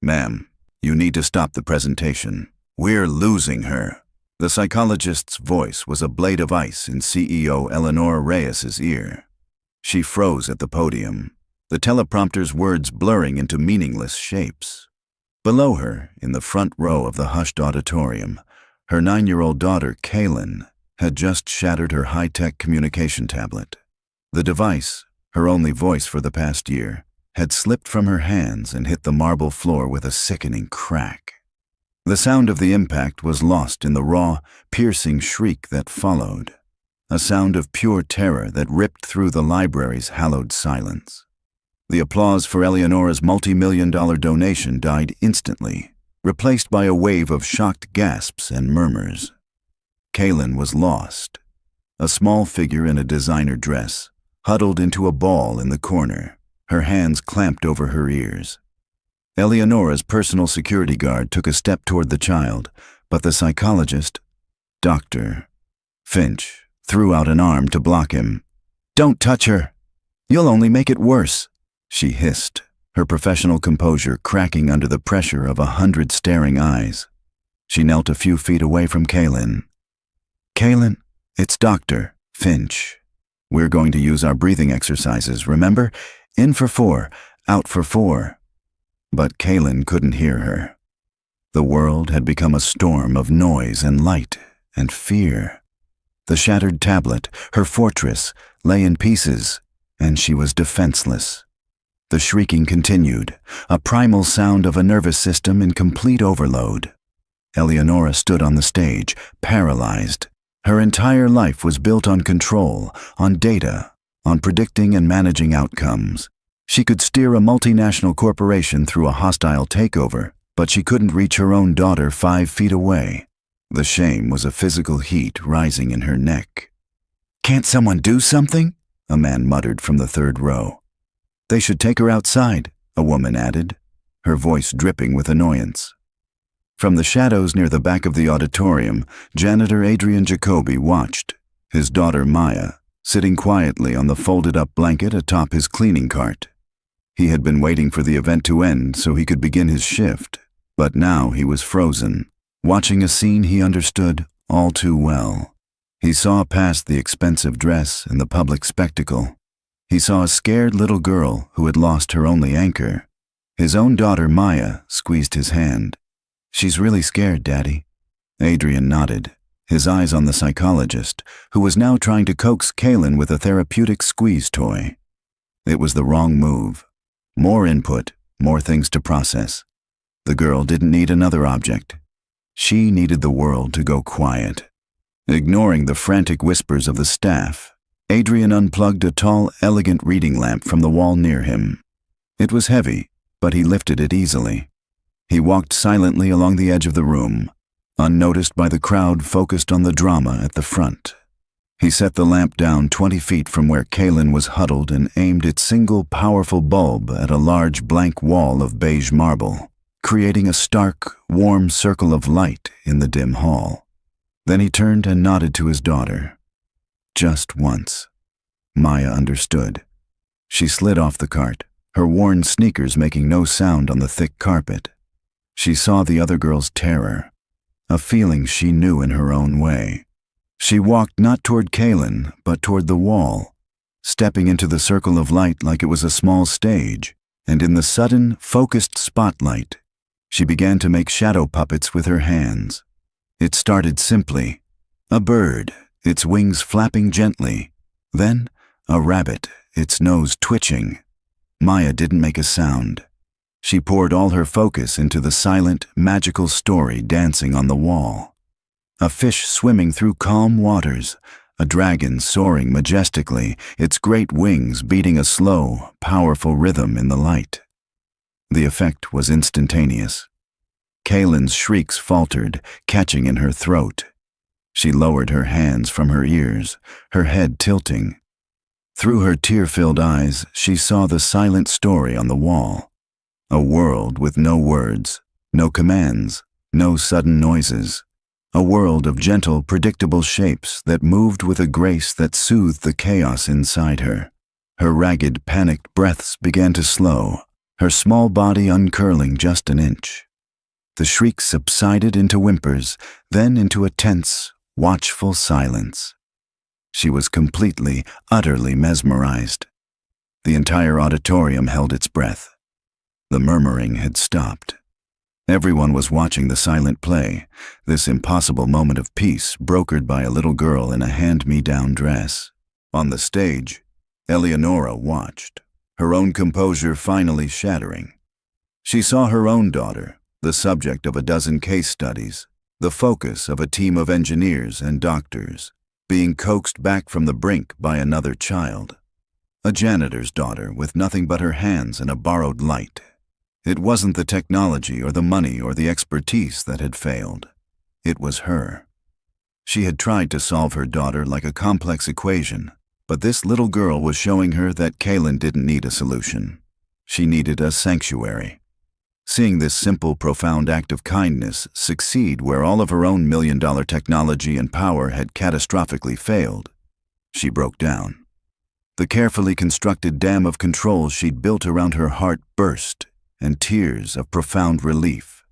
Ma'am, you need to stop the presentation. We're losing her. The psychologist's voice was a blade of ice in CEO Eleanor Reyes's ear. She froze at the podium, the teleprompter's words blurring into meaningless shapes. Below her, in the front row of the hushed auditorium, her 9-year-old daughter, Kaylin, had just shattered her high-tech communication tablet. The device, her only voice for the past year, had slipped from her hands and hit the marble floor with a sickening crack. The sound of the impact was lost in the raw, piercing shriek that followed, a sound of pure terror that ripped through the library's hallowed silence. The applause for Eleonora's multi-million-dollar donation died instantly, replaced by a wave of shocked gasps and murmurs. Kaylin was lost, a small figure in a designer dress, huddled into a ball in the corner, her hands clamped over her ears. Eleonora's personal security guard took a step toward the child, but the psychologist, Dr. Finch, threw out an arm to block him. "Don't touch her! You'll only make it worse," she hissed, her professional composure cracking under the pressure of 100 staring eyes. She knelt a few feet away from Kaylin. "Kaylin, it's Dr. Finch. We're going to use our breathing exercises, remember? In for 4, out for 4. But Kaylin couldn't hear her. The world had become a storm of noise and light and fear. The shattered tablet, her fortress, lay in pieces, and she was defenseless. The shrieking continued, a primal sound of a nervous system in complete overload. Eleonora stood on the stage, paralyzed. Her entire life was built on control, on data, on predicting and managing outcomes. She could steer a multinational corporation through a hostile takeover, but she couldn't reach her own daughter 5 feet away. The shame was a physical heat rising in her neck. "Can't someone do something?" a man muttered from the third row. "They should take her outside," a woman added, her voice dripping with annoyance. From the shadows near the back of the auditorium, janitor Adrian Jacoby watched, his daughter Maya, sitting quietly on the folded-up blanket atop his cleaning cart. He had been waiting for the event to end so he could begin his shift, but now he was frozen, watching a scene he understood all too well. He saw past the expensive dress and the public spectacle. He saw a scared little girl who had lost her only anchor. His own daughter Maya squeezed his hand. "She's really scared, Daddy." Adrian nodded, his eyes on the psychologist, who was now trying to coax Kaylin with a therapeutic squeeze toy. It was the wrong move. More input, more things to process. The girl didn't need another object. She needed the world to go quiet. Ignoring the frantic whispers of the staff, Adrian unplugged a tall, elegant reading lamp from the wall near him. It was heavy, but he lifted it easily. He walked silently along the edge of the room, unnoticed by the crowd focused on the drama at the front. He set the lamp down 20 feet from where Kaylin was huddled and aimed its single powerful bulb at a large blank wall of beige marble, creating a stark, warm circle of light in the dim hall. Then he turned and nodded to his daughter. Just once. Maya understood. She slid off the cart, her worn sneakers making no sound on the thick carpet. She saw the other girl's terror, a feeling she knew in her own way. She walked not toward Kaylin, but toward the wall, stepping into the circle of light like it was a small stage, and in the sudden, focused spotlight, she began to make shadow puppets with her hands. It started simply. A bird, its wings flapping gently. Then, a rabbit, its nose twitching. Maya didn't make a sound. She poured all her focus into the silent, magical story dancing on the wall. A fish swimming through calm waters, a dragon soaring majestically, its great wings beating a slow, powerful rhythm in the light. The effect was instantaneous. Kaylin's shrieks faltered, catching in her throat. She lowered her hands from her ears, her head tilting. Through her tear-filled eyes, she saw the silent story on the wall. A world with no words, no commands, no sudden noises. A world of gentle, predictable shapes that moved with a grace that soothed the chaos inside her. Her ragged, panicked breaths began to slow, her small body uncurling just an inch. The shrieks subsided into whimpers, then into a tense, watchful silence. She was completely, utterly mesmerized. The entire auditorium held its breath. The murmuring had stopped. Everyone was watching the silent play, this impossible moment of peace brokered by a little girl in a hand-me-down dress. On the stage, Eleonora watched, her own composure finally shattering. She saw her own daughter, the subject of a dozen case studies, the focus of a team of engineers and doctors, being coaxed back from the brink by another child. A janitor's daughter with nothing but her hands and a borrowed light. It wasn't the technology or the money or the expertise that had failed. It was her. She had tried to solve her daughter like a complex equation, but this little girl was showing her that Kaylin didn't need a solution. She needed a sanctuary. Seeing this simple, profound act of kindness succeed where all of her own million-dollar technology and power had catastrophically failed, she broke down. The carefully constructed dam of control she'd built around her heart burst, and tears of profound relief,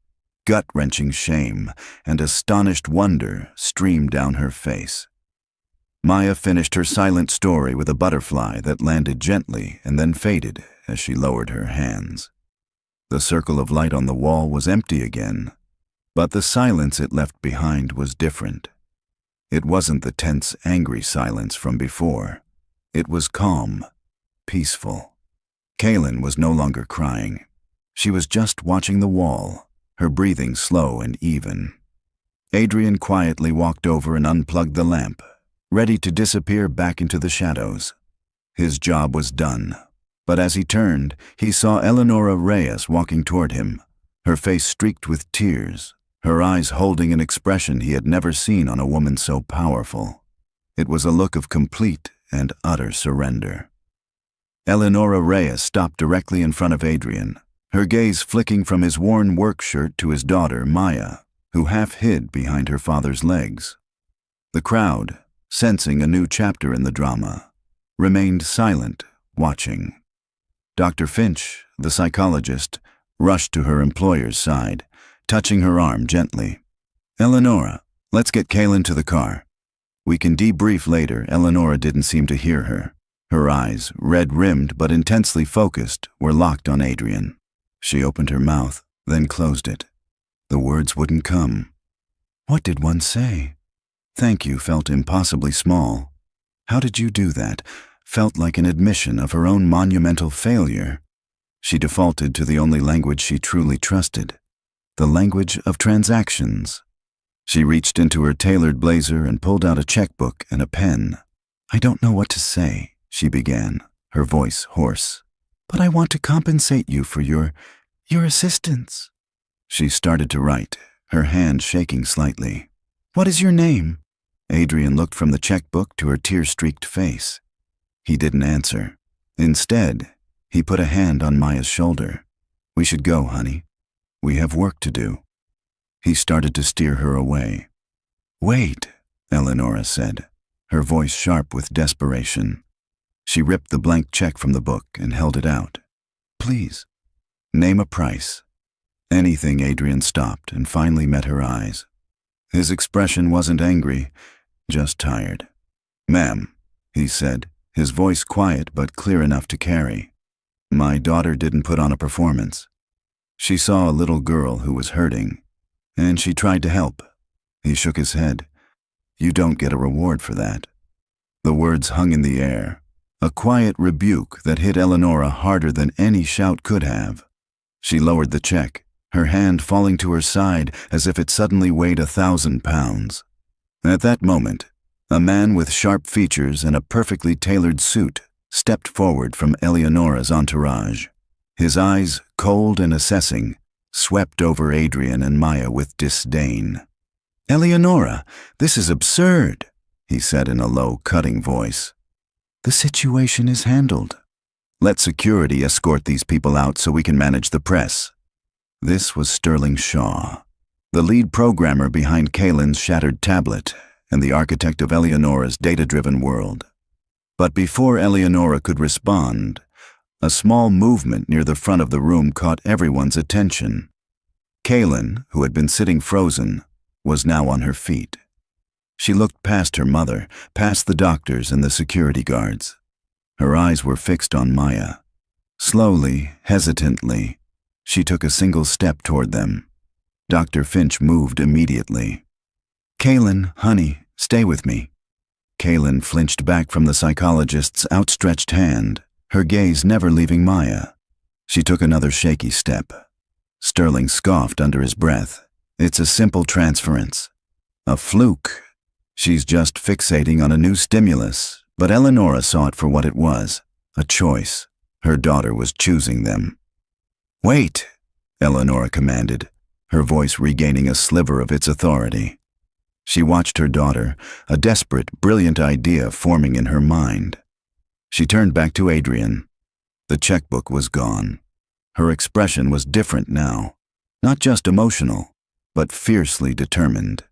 gut-wrenching shame, and astonished wonder streamed down her face. Maya finished her silent story with a butterfly that landed gently and then faded as she lowered her hands. The circle of light on the wall was empty again, but the silence it left behind was different. It wasn't the tense, angry silence from before. It was calm, peaceful. Kaylin was no longer crying. She was just watching the wall, her breathing slow and even. Adrian quietly walked over and unplugged the lamp, ready to disappear back into the shadows. His job was done, but as he turned, he saw Eleonora Reyes walking toward him, her face streaked with tears, her eyes holding an expression he had never seen on a woman so powerful. It was a look of complete and utter surrender. Eleonora Reyes stopped directly in front of Adrian, her gaze flicking from his worn work shirt to his daughter, Maya, who half hid behind her father's legs. The crowd, sensing a new chapter in the drama, remained silent, watching. Dr. Finch, the psychologist, rushed to her employer's side, touching her arm gently. "Eleonora, let's get Kaylin to the car." "We can debrief later." Eleonora didn't seem to hear her. Her eyes, red-rimmed but intensely focused, were locked on Adrian. She opened her mouth, then closed it. The words wouldn't come. What did one say? "Thank you" felt impossibly small. How did you do that? Felt like an admission of her own monumental failure. She defaulted to the only language she truly trusted, the language of transactions. She reached into her tailored blazer and pulled out a checkbook and a pen. "I don't know what to say," she began, her voice hoarse. "But I want to compensate you for your assistance." She started to write, her hand shaking slightly. "What is your name?" Adrian looked from the checkbook to her tear-streaked face. He didn't answer. Instead, he put a hand on Maya's shoulder. "We should go, honey. We have work to do." He started to steer her away. "Wait," Eleonora said, her voice sharp with desperation. She ripped the blank check from the book and held it out. "Please, name a price." Anything. Adrian stopped and finally met her eyes. His expression wasn't angry, just tired. "Ma'am," he said, his voice quiet but clear enough to carry. "My daughter didn't put on a performance. She saw a little girl who was hurting, and she tried to help." He shook his head. "You don't get a reward for that." The words hung in the air, a quiet rebuke that hit Eleonora harder than any shout could have. She lowered the check, her hand falling to her side as if it suddenly weighed 1,000 pounds. At that moment, a man with sharp features and a perfectly tailored suit stepped forward from Eleonora's entourage. His eyes, cold and assessing, swept over Adrian and Maya with disdain. "Eleonora, this is absurd," he said in a low, cutting voice. "The situation is handled. Let security escort these people out so we can manage the press." This was Sterling Shaw, the lead programmer behind Kaylin's shattered tablet and the architect of Eleonora's data-driven world. But before Eleonora could respond, A small movement near the front of the room caught everyone's attention. Kaylin, who had been sitting frozen, was now on her feet. She looked past her mother, past the doctors and the security guards. Her eyes were fixed on Maya. Slowly, hesitantly, she took a single step toward them. Dr. Finch moved immediately. "Kaylin, honey, stay with me." Kaylin flinched back from the psychologist's outstretched hand, her gaze never leaving Maya. She took another shaky step. Sterling scoffed under his breath. "It's a simple transference. A fluke. She's just fixating on a new stimulus." But Eleonora saw it for what it was, a choice. Her daughter was choosing them. "Wait," Eleonora commanded, her voice regaining a sliver of its authority. She watched her daughter, a desperate, brilliant idea forming in her mind. She turned back to Adrian. The checkbook was gone. Her expression was different now, not just emotional, but fiercely determined.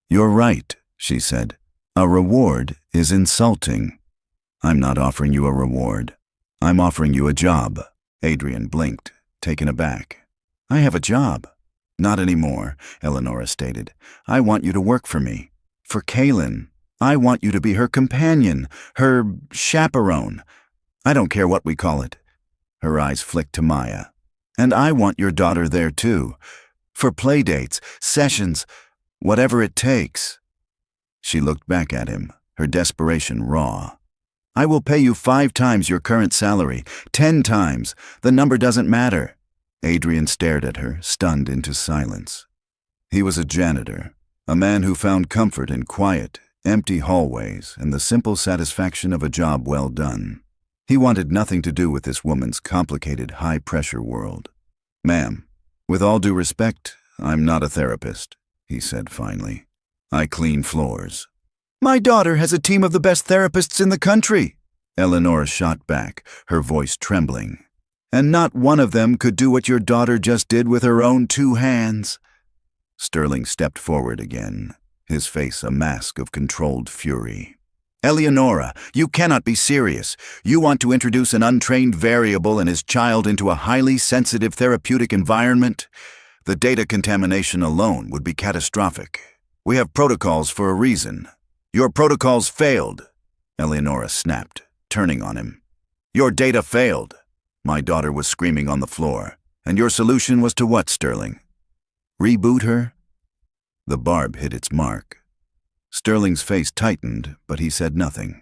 "You're right," she said. "A reward is insulting." "I'm not offering you a reward. I'm offering you a job." Adrian blinked, taken aback. "I have a job." "Not anymore," Eleonora stated. "I want you to work for me. For Kaylin. I want you to be her companion, her chaperone. I don't care what we call it." Her eyes flicked to Maya. "And I want your daughter there too. For play dates, sessions, whatever it takes." She looked back at him, her desperation raw. "I will pay you 5 times your current salary, 10 times. The number doesn't matter." Adrian stared at her, stunned into silence. He was a janitor, a man who found comfort in quiet, empty hallways and the simple satisfaction of a job well done. He wanted nothing to do with this woman's complicated, high-pressure world. "Ma'am, with all due respect, I'm not a therapist," he said finally. "I clean floors." "My daughter has a team of the best therapists in the country," Eleonora shot back, her voice trembling. "And not one of them could do what your daughter just did with her own 2 hands." Sterling stepped forward again, his face a mask of controlled fury. "Eleonora, you cannot be serious. You want to introduce an untrained variable and his child into a highly sensitive therapeutic environment? The data contamination alone would be catastrophic. We have protocols for a reason. Your protocols failed," Eleonora snapped, turning on him. "Your data failed." My daughter was screaming on the floor. "And your solution was to what, Sterling? Reboot her?" The barb hit its mark. Sterling's face tightened, but he said nothing.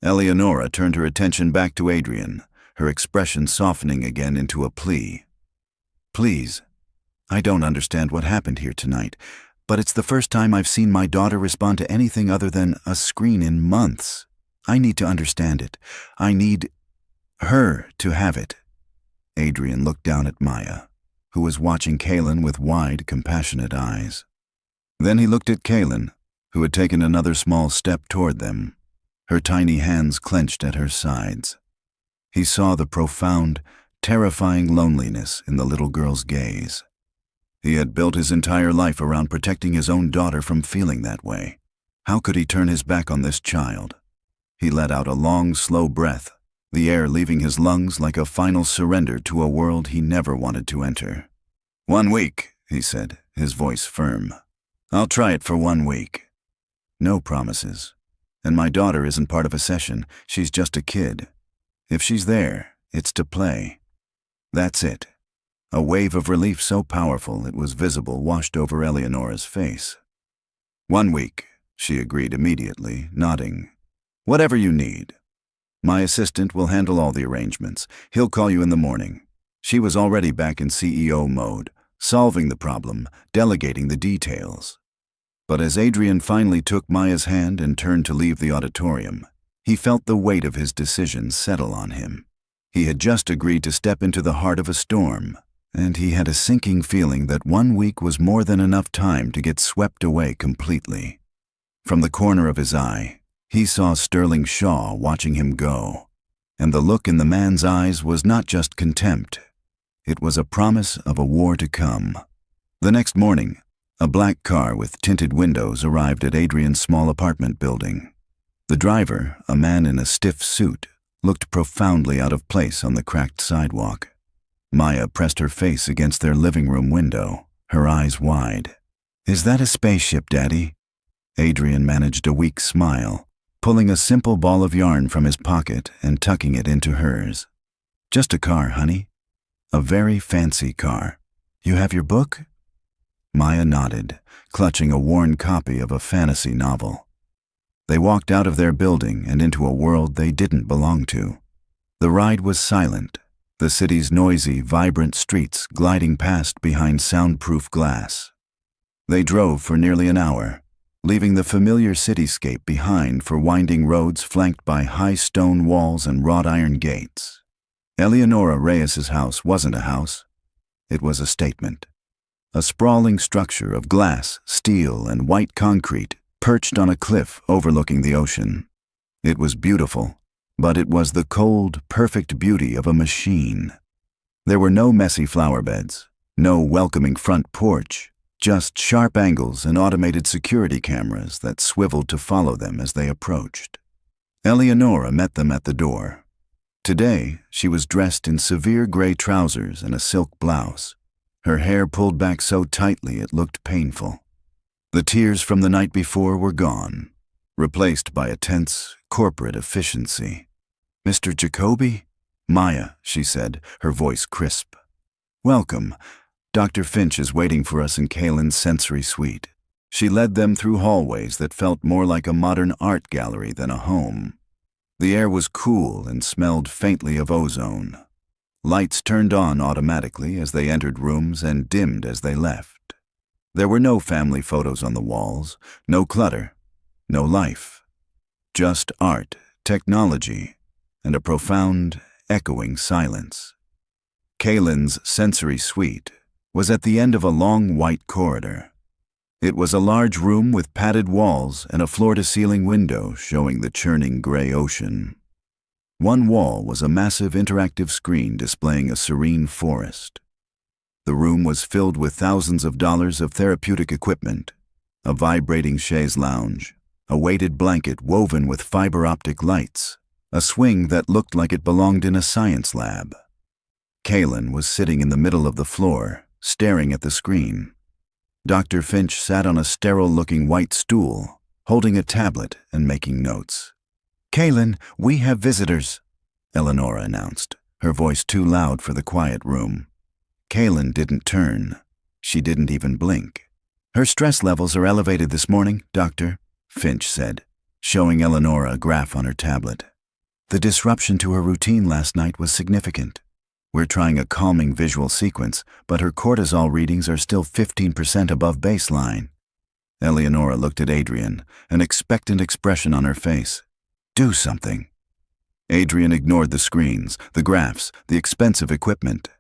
Eleonora turned her attention back to Adrian, her expression softening again into a plea. "Please, I don't understand what happened here tonight, but it's the first time I've seen my daughter respond to anything other than a screen in months. I need to understand it. I need her to have it." Adrian looked down at Maya, who was watching Kaylin with wide, compassionate eyes. Then he looked at Kaylin, who had taken another small step toward them, her tiny hands clenched at her sides. He saw the profound, terrifying loneliness in the little girl's gaze. He had built his entire life around protecting his own daughter from feeling that way. How could he turn his back on this child? He let out a long, slow breath, the air leaving his lungs like a final surrender to a world he never wanted to enter. "1 week," he said, his voice firm. "I'll try it for 1 week. No promises. And my daughter isn't part of a session. She's just a kid. If she's there, it's to play. That's it." A wave of relief so powerful it was visible washed over Eleonora's face. 1 week, she agreed immediately, nodding. "Whatever you need. My assistant will handle all the arrangements. He'll call you in the morning." She was already back in CEO mode, solving the problem, delegating the details. But as Adrian finally took Maya's hand and turned to leave the auditorium, he felt the weight of his decision settle on him. He had just agreed to step into the heart of a storm, and he had a sinking feeling that 1 week was more than enough time to get swept away completely. From the corner of his eye, he saw Sterling Shaw watching him go, and the look in the man's eyes was not just contempt. It was a promise of a war to come. The next morning, a black car with tinted windows arrived at Adrian's small apartment building. The driver, a man in a stiff suit, looked profoundly out of place on the cracked sidewalk. Maya pressed her face against their living room window, her eyes wide. "Is that a spaceship, Daddy?" Adrian managed a weak smile, pulling a simple ball of yarn from his pocket and tucking it into hers. "Just a car, honey. A very fancy car. You have your book?" Maya nodded, clutching a worn copy of a fantasy novel. They walked out of their building and into a world they didn't belong to. The ride was silent, the city's noisy, vibrant streets gliding past behind soundproof glass. They drove for nearly an hour, leaving the familiar cityscape behind for winding roads flanked by high stone walls and wrought iron gates. Eleonora Reyes's house wasn't a house. It was a statement. A sprawling structure of glass, steel, and white concrete perched on a cliff overlooking the ocean. It was beautiful, but it was the cold, perfect beauty of a machine. There were no messy flower beds, no welcoming front porch, just sharp angles and automated security cameras that swiveled to follow them as they approached. Eleonora met them at the door. Today, she was dressed in severe gray trousers and a silk blouse, her hair pulled back so tightly it looked painful. The tears from the night before were gone, replaced by a tense, corporate efficiency. "Mr. Jacoby?" "Maya," she said, her voice crisp. "Welcome. Dr. Finch is waiting for us in Kaylin's sensory suite." She led them through hallways that felt more like a modern art gallery than a home. The air was cool and smelled faintly of ozone. Lights turned on automatically as they entered rooms and dimmed as they left. There were no family photos on the walls, no clutter, no life. Just art, technology, and a profound, echoing silence. Kaylin's sensory suite was at the end of a long white corridor. It was a large room with padded walls and a floor-to-ceiling window showing the churning gray ocean. One wall was a massive interactive screen displaying a serene forest. The room was filled with thousands of dollars of therapeutic equipment, a vibrating chaise lounge, a weighted blanket woven with fiber-optic lights, a swing that looked like it belonged in a science lab. Kaylin was sitting in the middle of the floor, staring at the screen. Dr. Finch sat on a sterile-looking white stool, holding a tablet and making notes. "Kaylin, we have visitors," Eleonora announced, her voice too loud for the quiet room. Kaylin didn't turn. She didn't even blink. "Her stress levels are elevated this morning, Doctor," Finch said, showing Eleonora a graph on her tablet. "The disruption to her routine last night was significant. We're trying a calming visual sequence, but her cortisol readings are still 15% above baseline." Eleonora looked at Adrian, an expectant expression on her face. "Do something." Adrian ignored the screens, the graphs, the expensive equipment.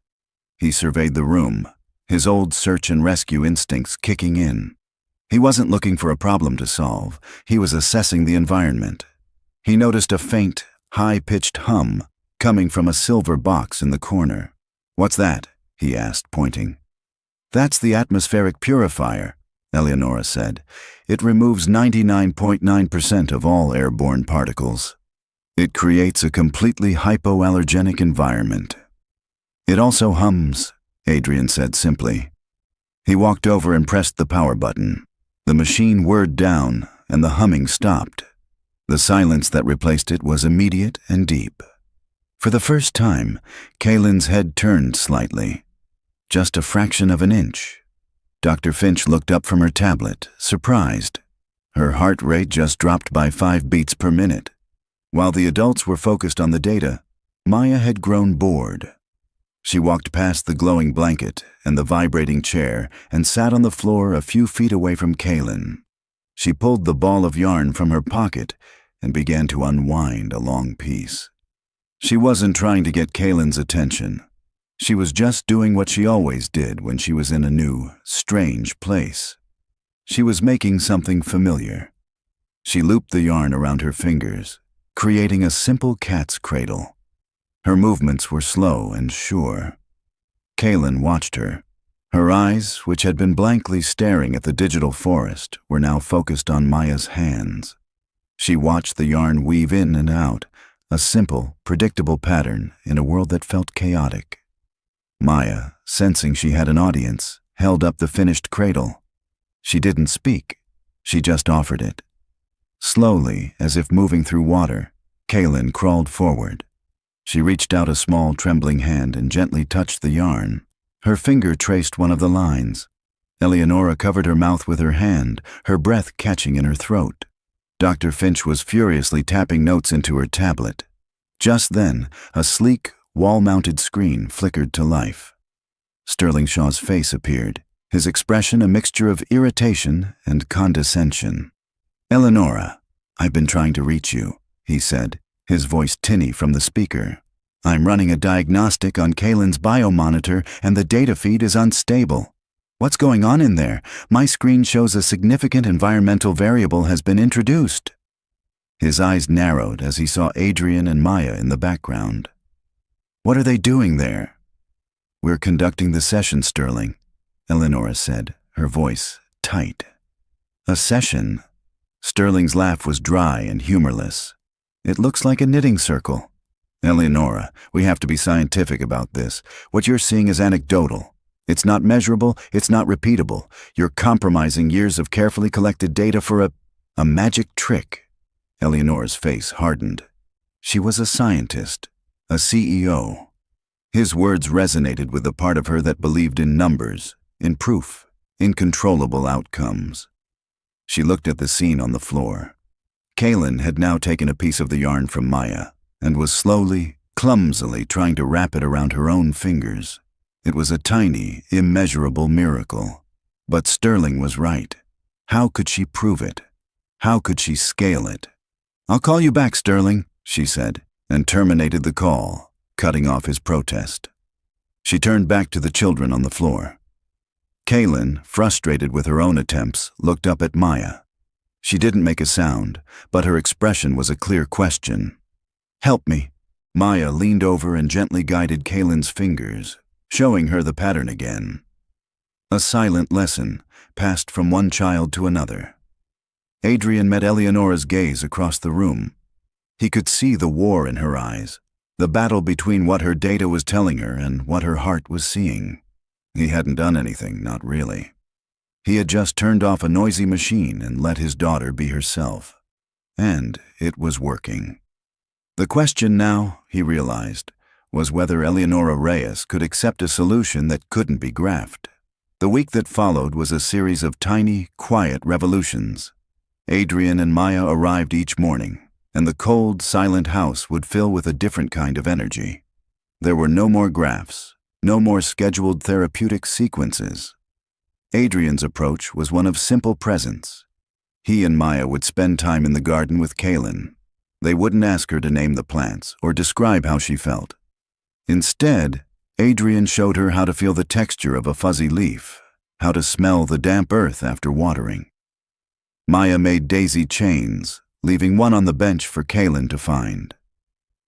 He surveyed the room, his old search and rescue instincts kicking in. He wasn't looking for a problem to solve. He was assessing the environment. He noticed a faint, high-pitched hum coming from a silver box in the corner. "What's that?" he asked, pointing. "That's the atmospheric purifier," Eleonora said. "It removes 99.9% of all airborne particles. It creates a completely hypoallergenic environment." "It also hums," Adrian said simply. He walked over and pressed the power button. The machine whirred down, and the humming stopped. The silence that replaced it was immediate and deep. For the first time, Kaylin's head turned slightly, just a fraction of an inch. Dr. Finch looked up from her tablet, surprised. Her heart rate just dropped by 5 beats per minute. While the adults were focused on the data, Maya had grown bored. She walked past the glowing blanket and the vibrating chair and sat on the floor a few feet away from Kaylin. She pulled the ball of yarn from her pocket and began to unwind a long piece. She wasn't trying to get Kaylin's attention. She was just doing what she always did when she was in a new, strange place. She was making something familiar. She looped the yarn around her fingers, creating a simple cat's cradle. Her movements were slow and sure. Kaylin watched her. Her eyes, which had been blankly staring at the digital forest, were now focused on Maya's hands. She watched the yarn weave in and out, a simple, predictable pattern in a world that felt chaotic. Maya, sensing she had an audience, held up the finished cradle. She didn't speak. She just offered it. Slowly, as if moving through water, Kaylin crawled forward. She reached out a small, trembling hand and gently touched the yarn. Her finger traced one of the lines. Eleonora covered her mouth with her hand, her breath catching in her throat. Dr. Finch was furiously tapping notes into her tablet. Just then, a sleek, wall-mounted screen flickered to life. Sterling Shaw's face appeared, his expression a mixture of irritation and condescension. "Eleonora, I've been trying to reach you," he said, his voice tinny from the speaker. "I'm running a diagnostic on Kaylin's biomonitor and the data feed is unstable. What's going on in there? My screen shows a significant environmental variable has been introduced." His eyes narrowed as he saw Adrian and Maya in the background. "What are they doing there?" "We're conducting the session, Sterling," Eleonora said, her voice tight. "A session?" Sterling's laugh was dry and humorless. "It looks like a knitting circle." "Eleonora, we have to be scientific about this. What you're seeing is anecdotal. It's not measurable, it's not repeatable. You're compromising years of carefully collected data for a magic trick." Eleonora's face hardened. She was a scientist, a CEO. His words resonated with the part of her that believed in numbers, in proof, in controllable outcomes. She looked at the scene on the floor. Kaylin had now taken a piece of the yarn from Maya and was slowly, clumsily trying to wrap it around her own fingers. It was a tiny, immeasurable miracle. But Sterling was right. How could she prove it? How could she scale it? "I'll call you back, Sterling," she said, and terminated the call, cutting off his protest. She turned back to the children on the floor. Kaylin, frustrated with her own attempts, looked up at Maya. She didn't make a sound, but her expression was a clear question. "Help me." Maya leaned over and gently guided Kaylin's fingers, showing her the pattern again. A silent lesson passed from one child to another. Adrian met Eleonora's gaze across the room. He could see the war in her eyes, the battle between what her data was telling her and what her heart was seeing. He hadn't done anything, not really. He had just turned off a noisy machine and let his daughter be herself. And it was working. The question now, he realized, was whether Eleonora Reyes could accept a solution that couldn't be graphed. The week that followed was a series of tiny, quiet revolutions. Adrian and Maya arrived each morning, and the cold, silent house would fill with a different kind of energy. There were no more graphs, no more scheduled therapeutic sequences. Adrian's approach was one of simple presence. He and Maya would spend time in the garden with Kaylin. They wouldn't ask her to name the plants or describe how she felt. Instead, Adrian showed her how to feel the texture of a fuzzy leaf, how to smell the damp earth after watering. Maya made daisy chains, leaving one on the bench for Kaylin to find.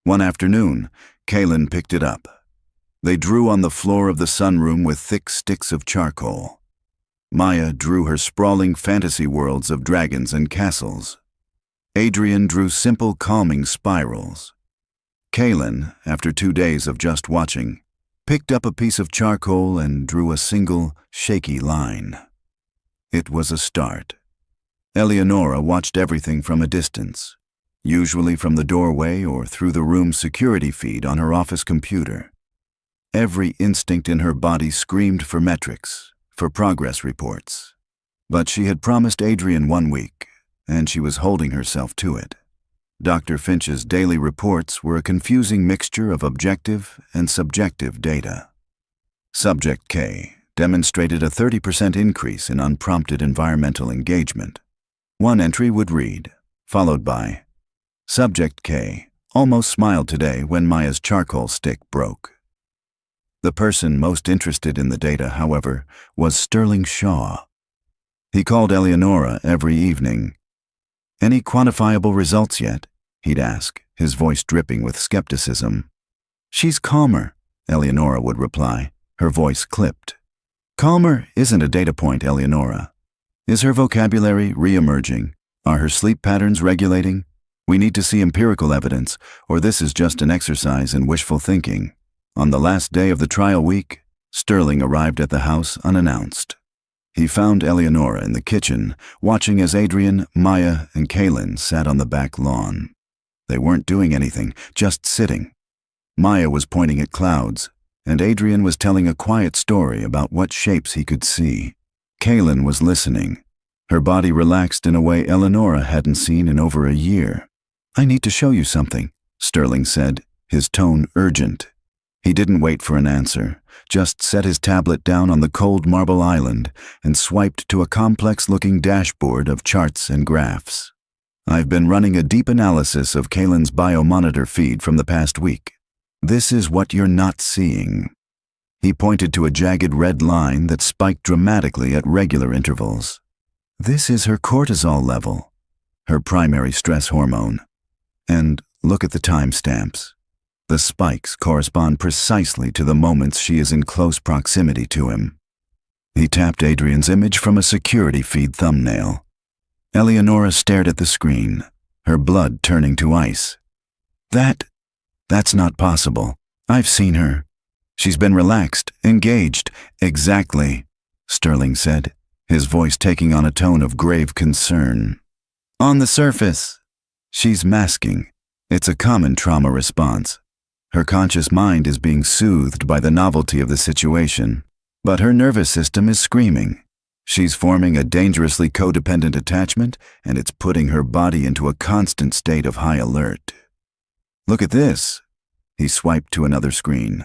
One afternoon, Kaylin picked it up. They drew on the floor of the sunroom with thick sticks of charcoal. Maya drew her sprawling fantasy worlds of dragons and castles. Adrian drew simple, calming spirals. Kaylin, after 2 days of just watching, picked up a piece of charcoal and drew a single, shaky line. It was a start. Eleonora watched everything from a distance, usually from the doorway or through the room's security feed on her office computer. Every instinct in her body screamed for metrics, for progress reports. But she had promised Adrian 1 week, and she was holding herself to it. Dr. Finch's daily reports were a confusing mixture of objective and subjective data. Subject K demonstrated a 30% increase in unprompted environmental engagement. One entry would read, followed by, "Subject K almost smiled today when Maya's charcoal stick broke." The person most interested in the data, however, was Sterling Shaw. He called Eleonora every evening. "Any quantifiable results yet?" he'd ask, his voice dripping with skepticism. "She's calmer," Eleonora would reply, her voice clipped. "Calmer isn't a data point, Eleonora. Is her vocabulary re-emerging? Are her sleep patterns regulating? We need to see empirical evidence, or this is just an exercise in wishful thinking. On the last day of the trial week, Sterling arrived at the house unannounced. He found Eleonora in the kitchen, watching as Adrian, Maya, and Kaylin sat on the back lawn. They weren't doing anything, just sitting. Maya was pointing at clouds, and Adrian was telling a quiet story about what shapes he could see. Kaylin was listening. Her body relaxed in a way Eleonora hadn't seen in over a year. "I need to show you something," Sterling said, his tone urgent. He didn't wait for an answer, just set his tablet down on the cold marble island and swiped to a complex-looking dashboard of charts and graphs. "I've been running a deep analysis of Kaylin's biomonitor feed from the past week. This is what you're not seeing." He pointed to a jagged red line that spiked dramatically at regular intervals. "This is her cortisol level, her primary stress hormone. And look at the timestamps. The spikes correspond precisely to the moments she is in close proximity to him." He tapped Adrian's image from a security feed thumbnail. Eleonora stared at the screen, her blood turning to ice. That's not possible. I've seen her. She's been relaxed, engaged." "Exactly," Sterling said, his voice taking on a tone of grave concern. "On the surface, she's masking. It's a common trauma response. Her conscious mind is being soothed by the novelty of the situation, but her nervous system is screaming. She's forming a dangerously codependent attachment, and it's putting her body into a constant state of high alert. Look at this." He swiped to another screen.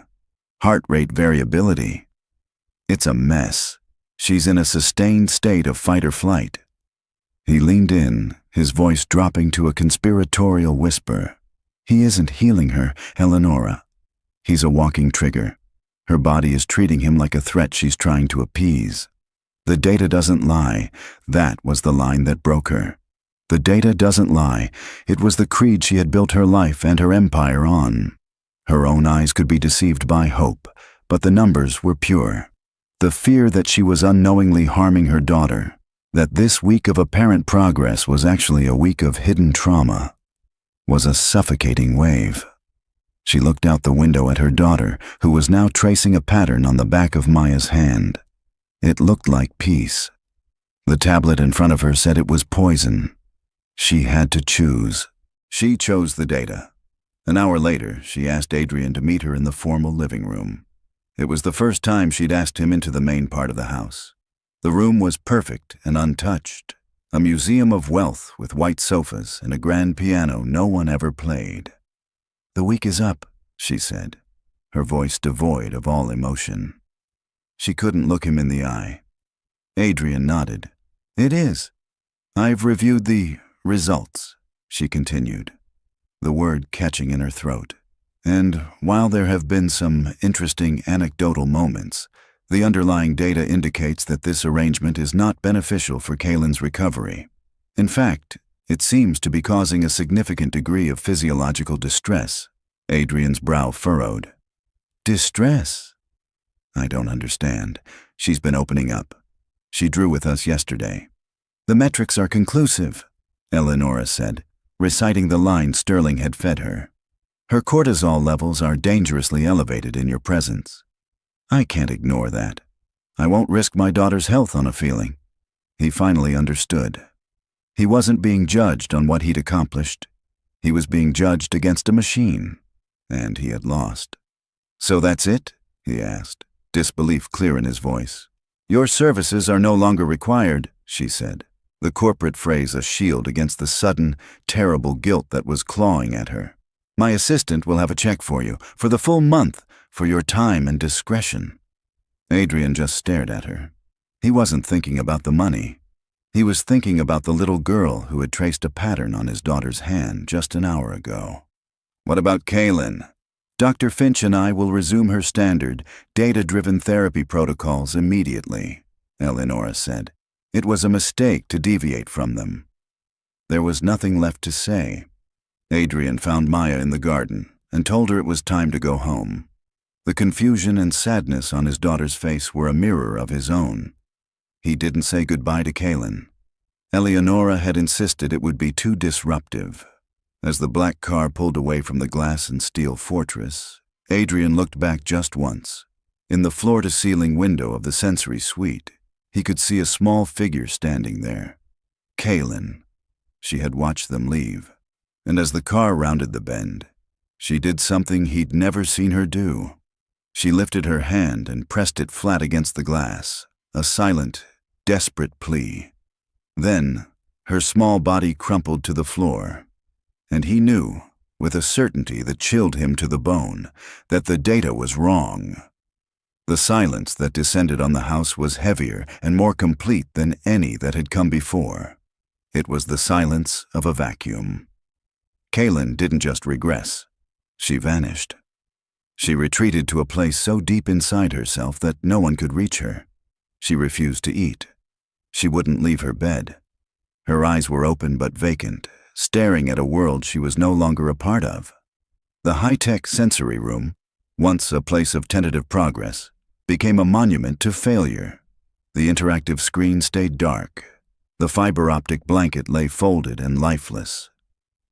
"Heart rate variability. It's a mess. She's in a sustained state of fight or flight." He leaned in, his voice dropping to a conspiratorial whisper. "He isn't healing her, Eleonora. He's a walking trigger. Her body is treating him like a threat she's trying to appease. The data doesn't lie. That was the line that broke her. The data doesn't lie. It was the creed she had built her life and her empire on. Her own eyes could be deceived by hope, but the numbers were pure. The fear that she was unknowingly harming her daughter, that this week of apparent progress was actually a week of hidden trauma, was a suffocating wave." She looked out the window at her daughter, who was now tracing a pattern on the back of Maya's hand. It looked like peace. The tablet in front of her said it was poison. She had to choose. She chose the data. An hour later, she asked Adrian to meet her in the formal living room. It was the first time she'd asked him into the main part of the house. The room was perfect and untouched, a museum of wealth with white sofas and a grand piano no one ever played. "The week is up," she said, her voice devoid of all emotion. She couldn't look him in the eye. Adrian nodded. "It is. I've reviewed the results," she continued, the word catching in her throat. "And while there have been some interesting anecdotal moments, the underlying data indicates that this arrangement is not beneficial for Kaylin's recovery. In fact, it seems to be causing a significant degree of physiological distress." Adrian's brow furrowed. "Distress? I don't understand. She's been opening up. She drew with us yesterday." "The metrics are conclusive," Eleonora said, reciting the line Sterling had fed her. "Her cortisol levels are dangerously elevated in your presence. I can't ignore that. I won't risk my daughter's health on a feeling." He finally understood. He wasn't being judged on what he'd accomplished. He was being judged against a machine, and he had lost. "So that's it?" he asked, disbelief clear in his voice. "Your services are no longer required," she said, the corporate phrase a shield against the sudden, terrible guilt that was clawing at her. "My assistant will have a check for you, for the full month, for your time and discretion." Adrian just stared at her. He wasn't thinking about the money. He was thinking about the little girl who had traced a pattern on his daughter's hand just an hour ago. "What about Kaylin?" "Dr. Finch and I will resume her standard, data-driven therapy protocols immediately," Eleonora said. "It was a mistake to deviate from them." There was nothing left to say. Adrian found Maya in the garden and told her it was time to go home. The confusion and sadness on his daughter's face were a mirror of his own. He didn't say goodbye to Kaylin. Eleonora had insisted it would be too disruptive. As the black car pulled away from the glass and steel fortress, Adrian looked back just once. In the floor-to-ceiling window of the sensory suite, he could see a small figure standing there. Kaylin. She had watched them leave. And as the car rounded the bend, she did something he'd never seen her do. She lifted her hand and pressed it flat against the glass, a silent, desperate plea. Then, her small body crumpled to the floor, and he knew, with a certainty that chilled him to the bone, that the data was wrong. The silence that descended on the house was heavier and more complete than any that had come before. It was the silence of a vacuum. Kaylin didn't just regress. She vanished. She retreated to a place so deep inside herself that no one could reach her. She refused to eat. She wouldn't leave her bed. Her eyes were open but vacant, staring at a world she was no longer a part of. The high-tech sensory room, once a place of tentative progress, became a monument to failure. The interactive screen stayed dark. The fiber-optic blanket lay folded and lifeless.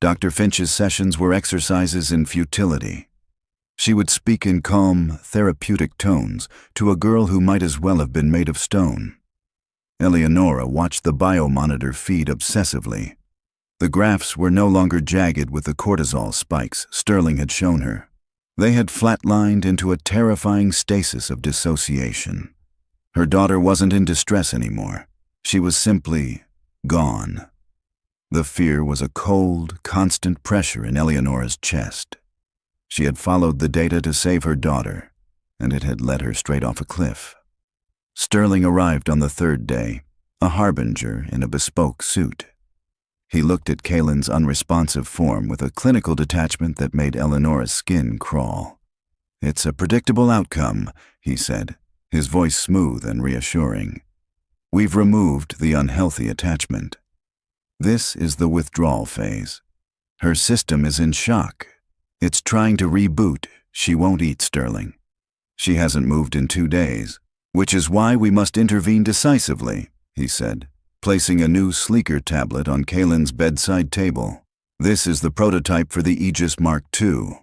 Dr. Finch's sessions were exercises in futility. She would speak in calm, therapeutic tones to a girl who might as well have been made of stone. Eleonora watched the biomonitor feed obsessively. The graphs were no longer jagged with the cortisol spikes Sterling had shown her. They had flatlined into a terrifying stasis of dissociation. Her daughter wasn't in distress anymore. She was simply gone. The fear was a cold, constant pressure in Eleonora's chest. She had followed the data to save her daughter, and it had led her straight off a cliff. Sterling arrived on the third day, a harbinger in a bespoke suit. He looked at Kaylin's unresponsive form with a clinical detachment that made Eleonora's skin crawl. "It's a predictable outcome," he said, his voice smooth and reassuring. "We've removed the unhealthy attachment. This is the withdrawal phase. Her system is in shock. It's trying to reboot. She won't eat, Sterling. She hasn't moved in 2 days, which is why we must intervene decisively," he said, placing a new, sleeker tablet on Kaylin's bedside table. "This is the prototype for the Aegis Mark II.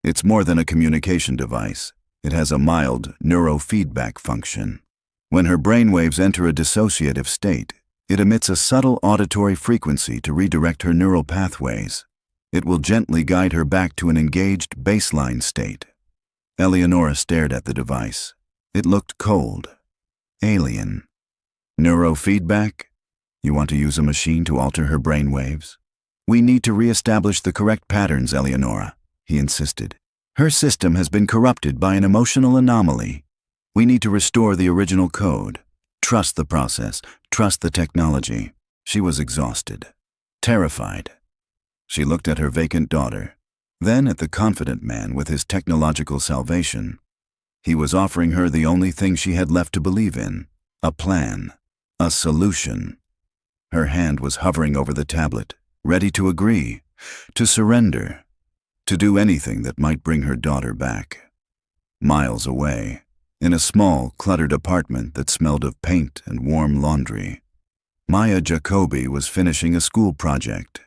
It's more than a communication device. It has a mild neurofeedback function. When her brainwaves enter a dissociative state, it emits a subtle auditory frequency to redirect her neural pathways. It will gently guide her back to an engaged baseline state." Eleonora stared at the device. It looked cold, alien. "Neurofeedback? You want to use a machine to alter her brainwaves?" "We need to reestablish the correct patterns, Eleonora," he insisted. "Her system has been corrupted by an emotional anomaly. We need to restore the original code. Trust the process. Trust the technology." She was exhausted, terrified. She looked at her vacant daughter, then at the confident man with his technological salvation. He was offering her the only thing she had left to believe in, a plan, a solution. Her hand was hovering over the tablet, ready to agree, to surrender, to do anything that might bring her daughter back. Miles away, in a small, cluttered apartment that smelled of paint and warm laundry, Maya Jacoby was finishing a school project.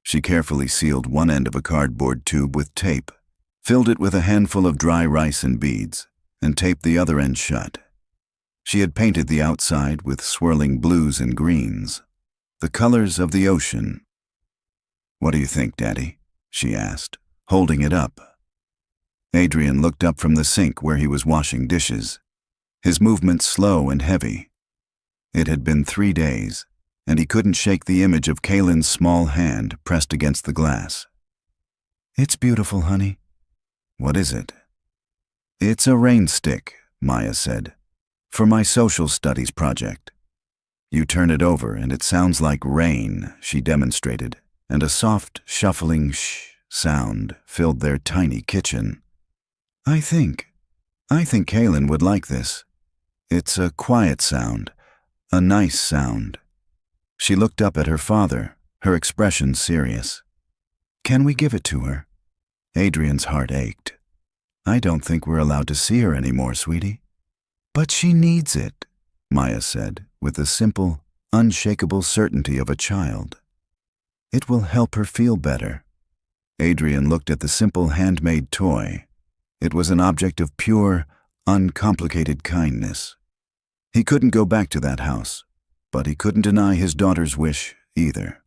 She carefully sealed one end of a cardboard tube with tape, filled it with a handful of dry rice and beads, and taped the other end shut. She had painted the outside with swirling blues and greens, the colors of the ocean. "What do you think, Daddy?" she asked, holding it up. Adrian looked up from the sink where he was washing dishes, his movements slow and heavy. It had been 3 days, and he couldn't shake the image of Kaylin's small hand pressed against the glass. "It's beautiful, honey." "What is it?" "It's a rain stick," Maya said, "for my social studies project. You turn it over and it sounds like rain," she demonstrated, and a soft, shuffling shh sound filled their tiny kitchen. I think Kaylin would like this. It's a quiet sound, a nice sound." She looked up at her father, her expression serious. "Can we give it to her?" Adrian's heart ached. "I don't think we're allowed to see her anymore, sweetie." "But she needs it," Maya said, with the simple, unshakable certainty of a child. "It will help her feel better." Adrian looked at the simple handmade toy. It was an object of pure, uncomplicated kindness. He couldn't go back to that house, but he couldn't deny his daughter's wish either.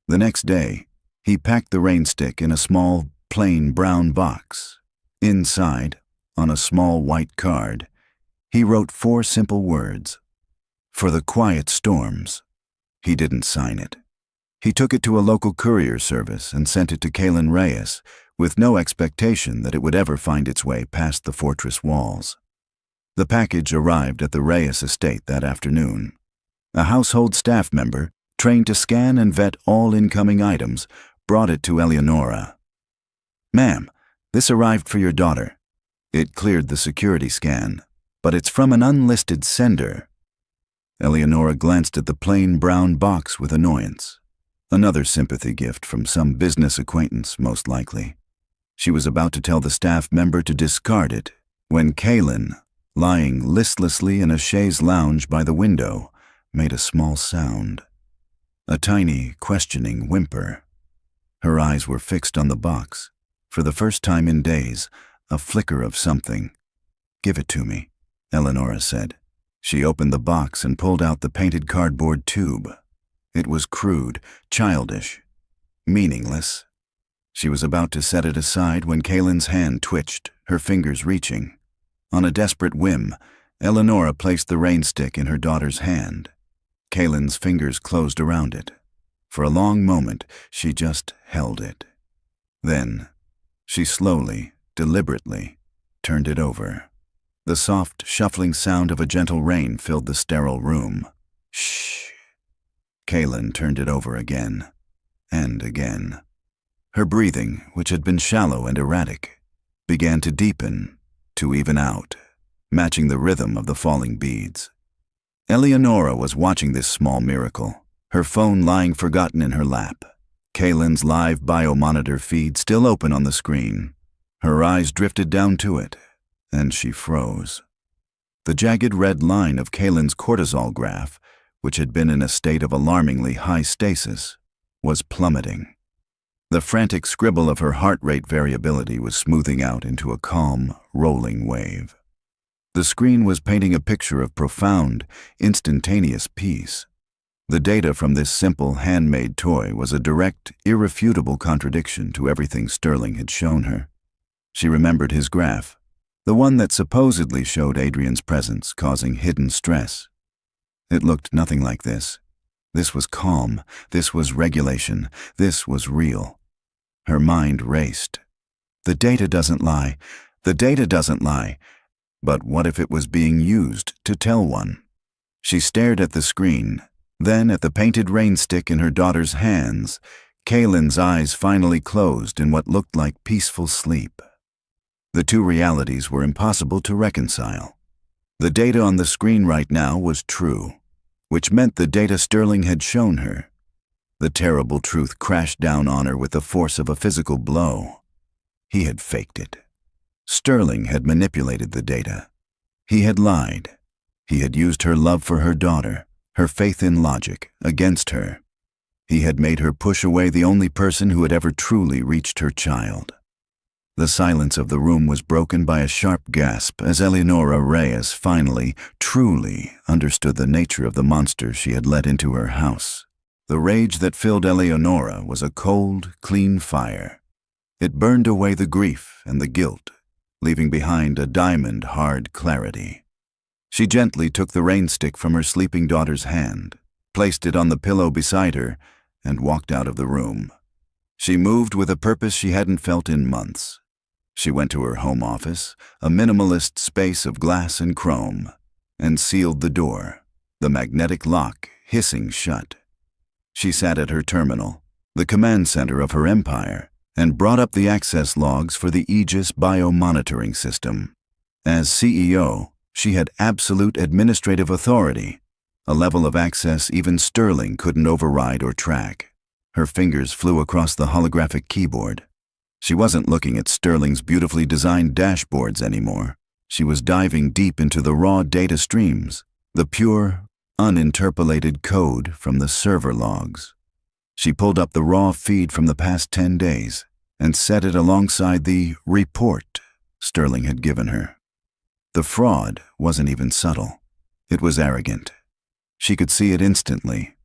The next day, he packed the rain stick in a small, plain brown box. Inside, on a small white card, he wrote 4 simple words. "For the quiet storms." He didn't sign it. He took it to a local courier service and sent it to Kaylin Reyes, with no expectation that it would ever find its way past the fortress walls. The package arrived at the Reyes estate that afternoon. A household staff member, trained to scan and vet all incoming items, brought it to Eleonora. "Ma'am, this arrived for your daughter." It cleared the security scan, but it's from an unlisted sender. Eleonora glanced at the plain brown box with annoyance. Another sympathy gift from some business acquaintance, most likely. She was about to tell the staff member to discard it when Kaylin, lying listlessly in a chaise lounge by the window, made a small sound. A tiny, questioning whimper. Her eyes were fixed on the box. For the first time in days, a flicker of something. "Give it to me," Eleonora said. She opened the box and pulled out the painted cardboard tube. It was crude, childish, meaningless. She was about to set it aside when Kaylin's hand twitched, her fingers reaching. On a desperate whim, Eleonora placed the rain stick in her daughter's hand. Kaylin's fingers closed around it. For a long moment, she just held it. Then, she slowly, deliberately, turned it over. The soft, shuffling sound of a gentle rain filled the sterile room. "Shh." Kaylin turned it over again, and again. Her breathing, which had been shallow and erratic, began to deepen, to even out, matching the rhythm of the falling beads. Eleonora was watching this small miracle, her phone lying forgotten in her lap. Kaylin's live biomonitor feed still open on the screen. Her eyes drifted down to it, and she froze. The jagged red line of Kaylin's cortisol graph, which had been in a state of alarmingly high stasis, was plummeting. The frantic scribble of her heart rate variability was smoothing out into a calm, rolling wave. The screen was painting a picture of profound, instantaneous peace. The data from this simple, handmade toy was a direct, irrefutable contradiction to everything Sterling had shown her. She remembered his graph, the one that supposedly showed Adrian's presence causing hidden stress. It looked nothing like this. This was calm, this was regulation, this was real. Her mind raced. The data doesn't lie. The data doesn't lie. But what if it was being used to tell one? She stared at the screen, then at the painted rain stick in her daughter's hands. Kaylin's eyes finally closed in what looked like peaceful sleep. The two realities were impossible to reconcile. The data on the screen right now was true, which meant the data Sterling had shown her. The terrible truth crashed down on her with the force of a physical blow. He had faked it. Sterling had manipulated the data. He had lied. He had used her love for her daughter, her faith in logic, against her. He had made her push away the only person who had ever truly reached her child. The silence of the room was broken by a sharp gasp as Eleonora Reyes finally, truly understood the nature of the monster she had let into her house. The rage that filled Eleonora was a cold, clean fire. It burned away the grief and the guilt, leaving behind a diamond-hard clarity. She gently took the rain stick from her sleeping daughter's hand, placed it on the pillow beside her, and walked out of the room. She moved with a purpose she hadn't felt in months. She went to her home office, a minimalist space of glass and chrome, and sealed the door, the magnetic lock hissing shut. She sat at her terminal, the command center of her empire, and brought up the access logs for the Aegis biomonitoring system. As CEO, she had absolute administrative authority, a level of access even Sterling couldn't override or track. Her fingers flew across the holographic keyboard. She wasn't looking at Sterling's beautifully designed dashboards anymore. She was diving deep into the raw data streams, the pure, uninterpolated code from the server logs. She pulled up the raw feed from the past 10 days, and set it alongside the report Sterling had given her. The fraud wasn't even subtle. It was arrogant. She could see it instantly.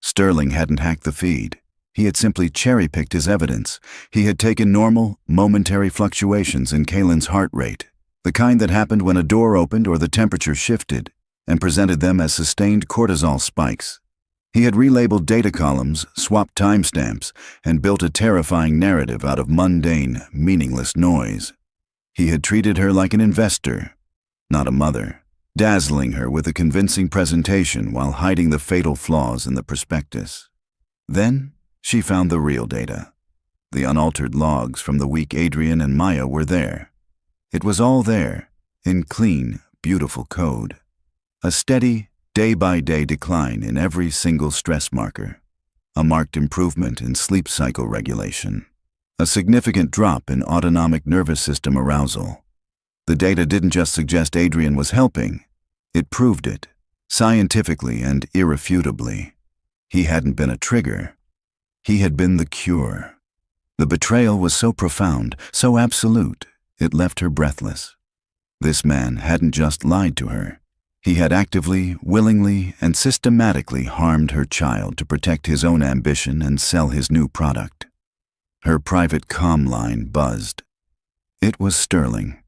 Sterling hadn't hacked the feed. He had simply cherry-picked his evidence. He had taken normal, momentary fluctuations in Kaylin's heart rate, the kind that happened when a door opened or the temperature shifted, and presented them as sustained cortisol spikes. He had relabeled data columns, swapped timestamps, and built a terrifying narrative out of mundane, meaningless noise. He had treated her like an investor, not a mother, dazzling her with a convincing presentation while hiding the fatal flaws in the prospectus. Then she found the real data. The unaltered logs from the week Adrian and Maya were there. It was all there, in clean, beautiful code. A steady, day-by-day decline in every single stress marker. A marked improvement in sleep cycle regulation. A significant drop in autonomic nervous system arousal. The data didn't just suggest Adrian was helping. It proved it, scientifically and irrefutably. He hadn't been a trigger. He had been the cure. The betrayal was so profound, so absolute, it left her breathless. This man hadn't just lied to her. He had actively, willingly, and systematically harmed her child to protect his own ambition and sell his new product. Her private comm line buzzed. It was Sterling.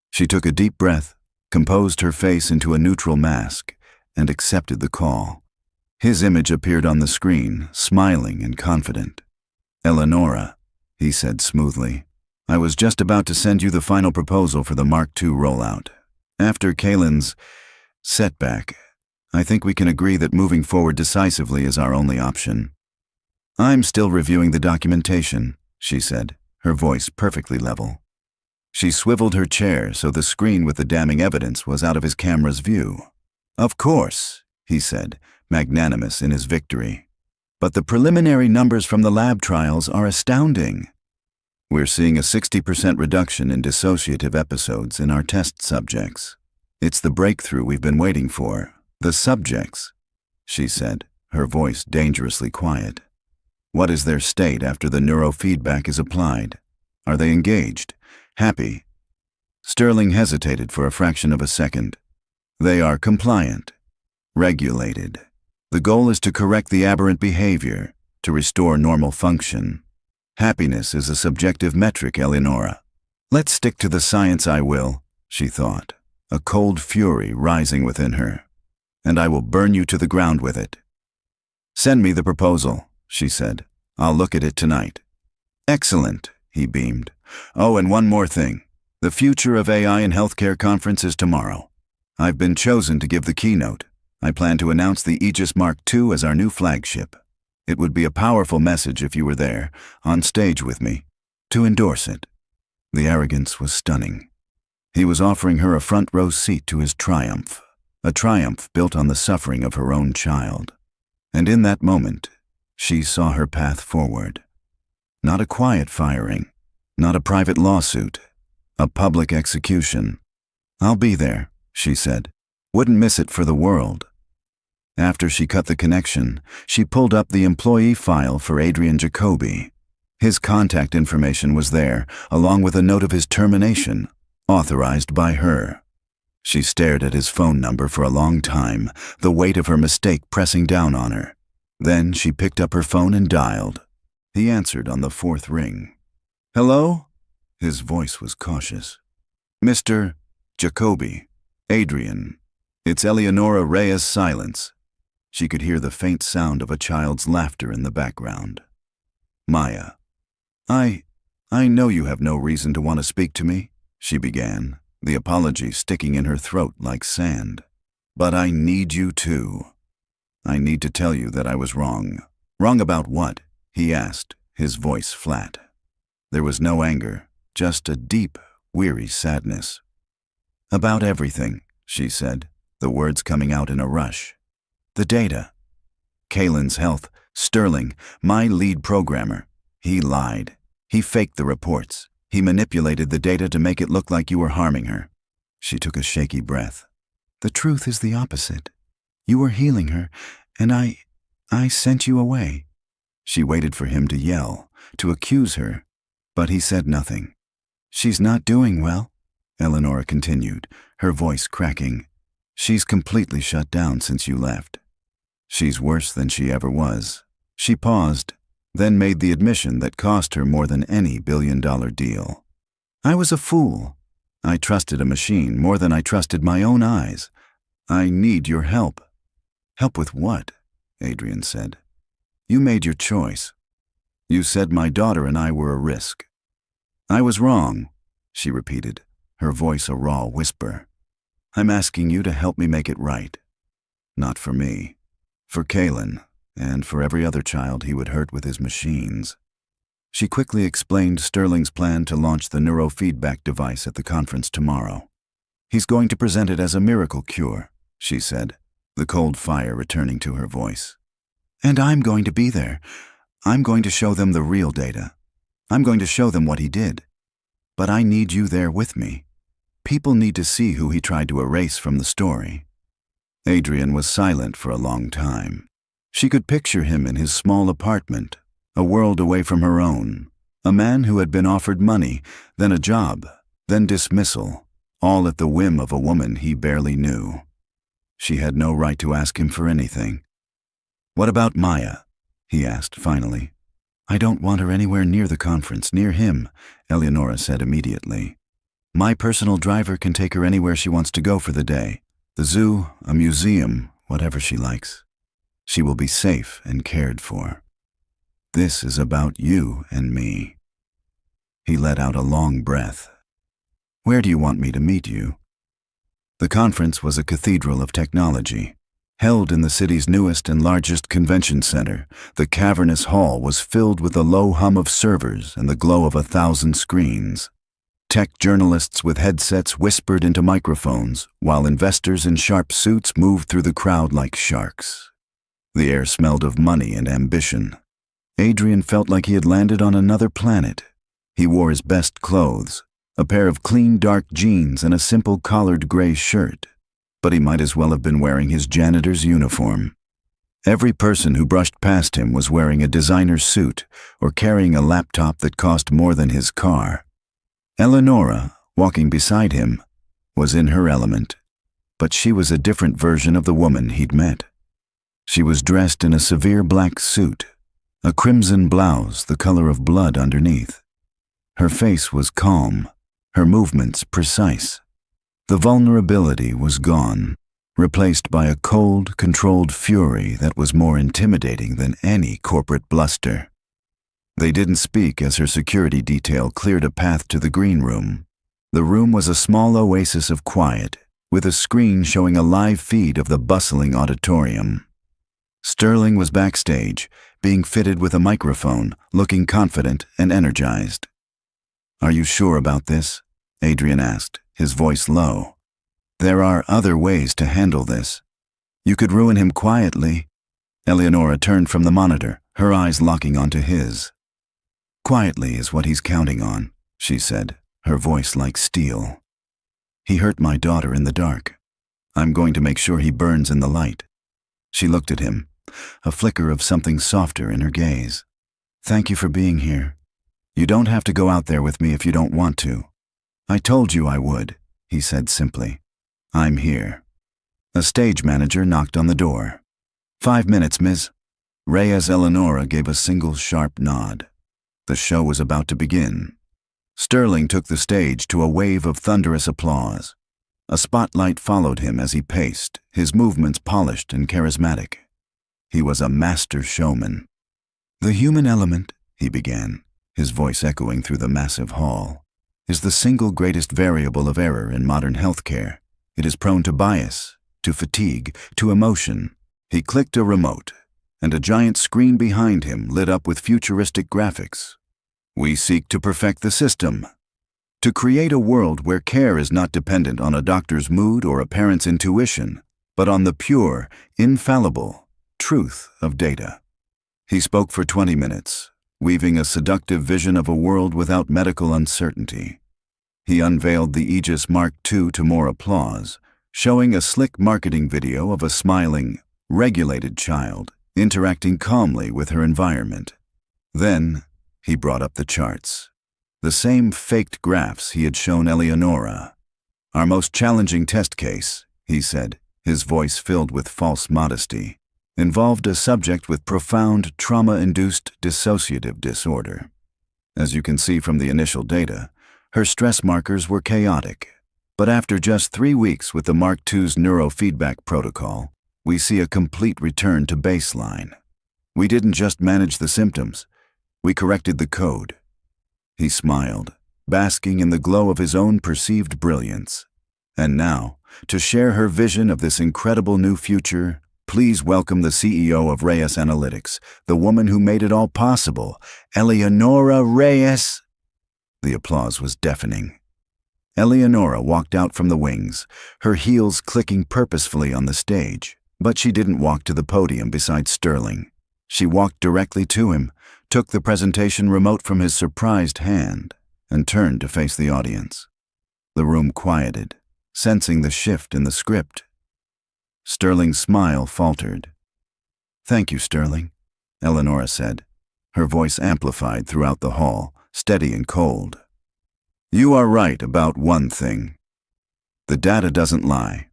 She took a deep breath, composed her face into a neutral mask, and accepted the call. His image appeared on the screen, smiling and confident. "Eleonora," he said smoothly, "I was just about to send you the final proposal for the Mark II rollout. After Kaylin's setback, I think we can agree that moving forward decisively is our only option." "I'm still reviewing the documentation," she said, her voice perfectly level. She swiveled her chair so the screen with the damning evidence was out of his camera's view. "Of course," he said, magnanimous in his victory. "But the preliminary numbers from the lab trials are astounding. We're seeing a 60% reduction in dissociative episodes in our test subjects. It's the breakthrough we've been waiting for. The subjects," she said, her voice dangerously quiet. "What is their state after the neurofeedback is applied? Are they engaged? Happy?" Sterling hesitated for a fraction of a second. "They are compliant. Regulated. The goal is to correct the aberrant behavior, to restore normal function. Happiness is a subjective metric, Eleonora. Let's stick to the science, I will," she thought, a cold fury rising within her. "And I will burn you to the ground with it." "Send me the proposal," she said. "I'll look at it tonight." "Excellent," he beamed. "Oh, and one more thing. The Future of AI in Healthcare conference is tomorrow. I've been chosen to give the keynote. I plan to announce the Aegis Mark II as our new flagship. It would be a powerful message if you were there, on stage with me, to endorse it." The arrogance was stunning. He was offering her a front-row seat to his triumph, a triumph built on the suffering of her own child. And in that moment, she saw her path forward. Not a quiet firing, not a private lawsuit, a public execution. "I'll be there," she said. "Wouldn't miss it for the world." After she cut the connection, she pulled up the employee file for Adrian Jacoby. His contact information was there, along with a note of his termination, authorized by her. She stared at his phone number for a long time, the weight of her mistake pressing down on her. Then she picked up her phone and dialed. He answered on the fourth ring. "Hello?" His voice was cautious. "Mr. Jacoby, Adrian. It's Eleonora Reyes. Silence." She could hear the faint sound of a child's laughter in the background. "Maya. I know you have no reason to want to speak to me," she began, the apology sticking in her throat like sand. "But I need you to. I need to tell you that I was wrong." "Wrong about what?" he asked, his voice flat. There was no anger, just a deep, weary sadness. "About everything," she said, the words coming out in a rush. "The data. Kaylin's health, Sterling, my lead programmer. He lied. He faked the reports. He manipulated the data to make it look like you were harming her." She took a shaky breath. "The truth is the opposite. You were healing her, and I sent you away." She waited for him to yell, to accuse her. But he said nothing. "She's not doing well," Eleonora continued, her voice cracking. "She's completely shut down since you left. She's worse than she ever was." She paused, then made the admission that cost her more than any billion-dollar deal. "I was a fool. I trusted a machine more than I trusted my own eyes. I need your help." "Help with what?" Adrian said. "You made your choice. You said my daughter and I were a risk." "I was wrong," she repeated, her voice a raw whisper. "I'm asking you to help me make it right. Not for me, for Kalen, and for every other child he would hurt with his machines." She quickly explained Sterling's plan to launch the neurofeedback device at the conference tomorrow. "He's going to present it as a miracle cure," she said, the cold fire returning to her voice. "And I'm going to be there. I'm going to show them the real data. I'm going to show them what he did. But I need you there with me. People need to see who he tried to erase from the story." Adrian was silent for a long time. She could picture him in his small apartment, a world away from her own, a man who had been offered money, then a job, then dismissal, all at the whim of a woman he barely knew. She had no right to ask him for anything. "What about Maya?" he asked finally. "I don't want her anywhere near the conference, near him," Eleonora said immediately. "My personal driver can take her anywhere she wants to go for the day. The zoo, a museum, whatever she likes. She will be safe and cared for. This is about you and me." He let out a long breath. "Where do you want me to meet you?" The conference was a cathedral of technology. Held in the city's newest and largest convention center, the cavernous hall was filled with the low hum of servers and the glow of 1,000 screens. Tech journalists with headsets whispered into microphones, while investors in sharp suits moved through the crowd like sharks. The air smelled of money and ambition. Adrian felt like he had landed on another planet. He wore his best clothes, a pair of clean dark jeans and a simple collared gray shirt. But he might as well have been wearing his janitor's uniform. Every person who brushed past him was wearing a designer suit or carrying a laptop that cost more than his car. Eleonora, walking beside him, was in her element, but she was a different version of the woman he'd met. She was dressed in a severe black suit, a crimson blouse the color of blood underneath. Her face was calm, her movements precise. The vulnerability was gone, replaced by a cold, controlled fury that was more intimidating than any corporate bluster. They didn't speak as her security detail cleared a path to the green room. The room was a small oasis of quiet, with a screen showing a live feed of the bustling auditorium. Sterling was backstage, being fitted with a microphone, looking confident and energized. "Are you sure about this?" Adrian asked, his voice low. "There are other ways to handle this. You could ruin him quietly." Eleonora turned from the monitor, her eyes locking onto his. "Quietly is what he's counting on," she said, her voice like steel. "He hurt my daughter in the dark. I'm going to make sure he burns in the light." She looked at him, a flicker of something softer in her gaze. "Thank you for being here. You don't have to go out there with me if you don't want to." "I told you I would," he said simply. "I'm here." A stage manager knocked on the door. "5 minutes, Ms." Reyes Eleonora gave a single sharp nod. The show was about to begin. Sterling took the stage to a wave of thunderous applause. A spotlight followed him as he paced, his movements polished and charismatic. He was a master showman. "The human element," he began, his voice echoing through the massive hall, "is the single greatest variable of error in modern healthcare. It is prone to bias, to fatigue, to emotion." He clicked a remote, and a giant screen behind him lit up with futuristic graphics. "We seek to perfect the system, to create a world where care is not dependent on a doctor's mood or a parent's intuition, but on the pure, infallible truth of data." He spoke for 20 minutes, weaving a seductive vision of a world without medical uncertainty. He unveiled the Aegis Mark II to more applause, showing a slick marketing video of a smiling, regulated child interacting calmly with her environment. Then he brought up the charts. The same faked graphs he had shown Eleonora. "Our most challenging test case," he said, his voice filled with false modesty, "involved a subject with profound trauma-induced dissociative disorder. As you can see from the initial data, her stress markers were chaotic. But after just 3 weeks with the Mark II's neurofeedback protocol, we see a complete return to baseline. We didn't just manage the symptoms, we corrected the code." He smiled, basking in the glow of his own perceived brilliance. "And now, to share her vision of this incredible new future, please welcome the CEO of Reyes Analytics, the woman who made it all possible, Eleonora Reyes." The applause was deafening. Eleonora walked out from the wings, her heels clicking purposefully on the stage. But she didn't walk to the podium beside Sterling. She walked directly to him, took the presentation remote from his surprised hand, and turned to face the audience. The room quieted, sensing the shift in the script. Sterling's smile faltered. "Thank you, Sterling," Eleonora said, her voice amplified throughout the hall, steady and cold. "You are right about one thing. The data doesn't lie."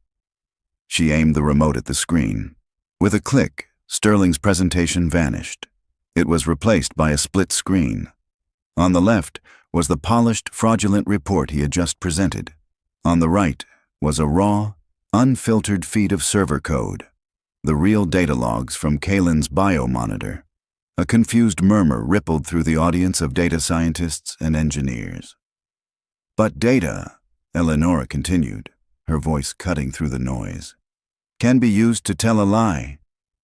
She aimed the remote at the screen. With a click, Sterling's presentation vanished. It was replaced by a split screen. On the left was the polished, fraudulent report he had just presented. On the right was a raw, unfiltered feed of server code, the real data logs from Kalen's biomonitor. A confused murmur rippled through the audience of data scientists and engineers. "But data," Eleonora continued, her voice cutting through the noise, "can be used to tell a lie,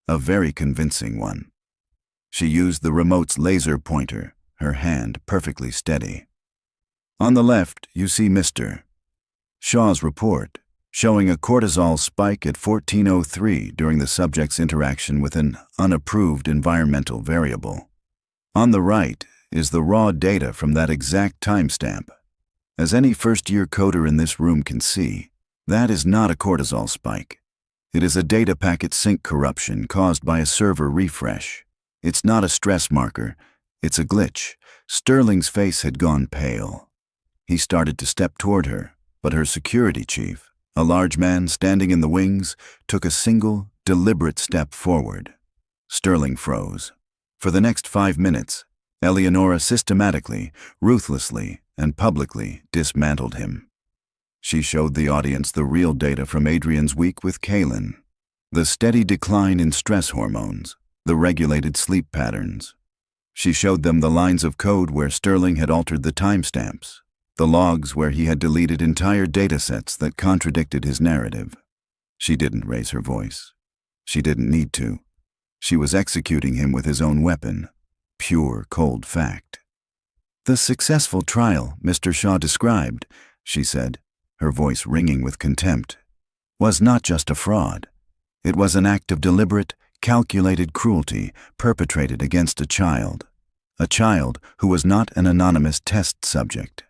a very convincing one." She used the remote's laser pointer, her hand perfectly steady. "On the left, you see Mr. Shaw's report, showing a cortisol spike at 14:03 during the subject's interaction with an unapproved environmental variable. On the right is the raw data from that exact timestamp. As any first-year coder in this room can see, that is not a cortisol spike. It is a data packet sync corruption caused by a server refresh. It's not a stress marker, it's a glitch." Sterling's face had gone pale. He started to step toward her, but her security chief, a large man standing in the wings, took a single, deliberate step forward. Sterling froze. For the next 5 minutes, Eleonora systematically, ruthlessly, and publicly dismantled him. She showed the audience the real data from Adrian's week with Kalen, the steady decline in stress hormones, the regulated sleep patterns. She showed them the lines of code where Sterling had altered the timestamps, the logs where he had deleted entire datasets that contradicted his narrative. She didn't raise her voice. She didn't need to. She was executing him with his own weapon, pure, cold fact. "The successful trial Mr. Shaw described," she said, her voice ringing with contempt, "was not just a fraud. It was an act of deliberate, calculated cruelty perpetrated against a child who was not an anonymous test subject."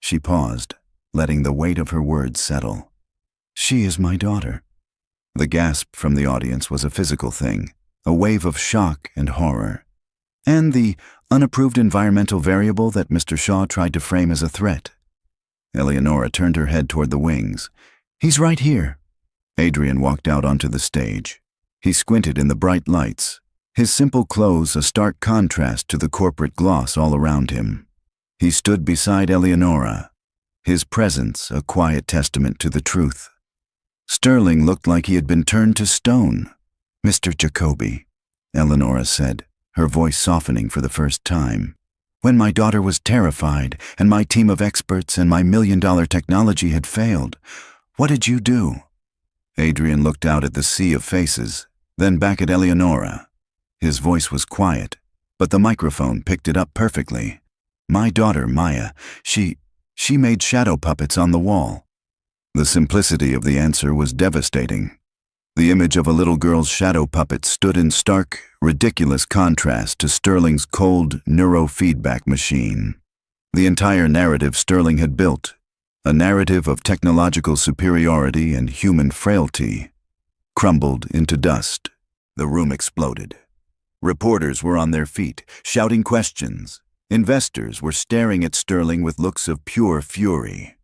She paused, letting the weight of her words settle. "She is my daughter." The gasp from the audience was a physical thing, a wave of shock and horror. "And the unapproved environmental variable that Mr. Shaw tried to frame as a threat." Eleonora turned her head toward the wings. "He's right here." Adrian walked out onto the stage. He squinted in the bright lights, his simple clothes a stark contrast to the corporate gloss all around him. He stood beside Eleonora, his presence a quiet testament to the truth. Sterling looked like he had been turned to stone. "Mr. Jacoby," Eleonora said, her voice softening for the first time, "when my daughter was terrified and my team of experts and my $1 million technology had failed, what did you do?" Adrian looked out at the sea of faces, then back at Eleonora. His voice was quiet, but the microphone picked it up perfectly. "My daughter, Maya, she made shadow puppets on the wall." The simplicity of the answer was devastating. The image of a little girl's shadow puppet stood in stark, ridiculous contrast to Sterling's cold neurofeedback machine. The entire narrative Sterling had built, a narrative of technological superiority and human frailty, crumbled into dust. The room exploded. Reporters were on their feet, shouting questions. Investors were staring at Sterling with looks of pure fury.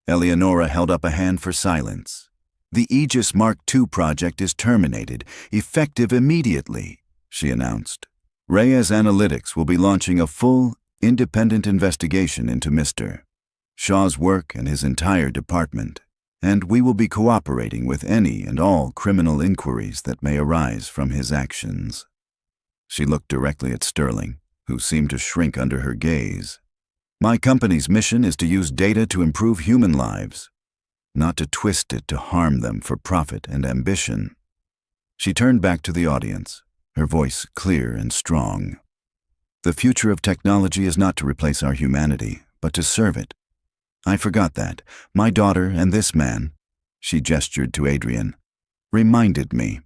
Eleonora held up a hand for silence. "The Aegis Mark II project is terminated, effective immediately," she announced. "Reyes Analytics will be launching a full, independent investigation into Mr. Shaw's work and his entire department, and we will be cooperating with any and all criminal inquiries that may arise from his actions." She looked directly at Sterling, who seemed to shrink under her gaze. "My company's mission is to use data to improve human lives, not to twist it to harm them for profit and ambition." She turned back to the audience, her voice clear and strong. "The future of technology is not to replace our humanity, but to serve it. I forgot that. My daughter and this man," she gestured to Adrian, "reminded me."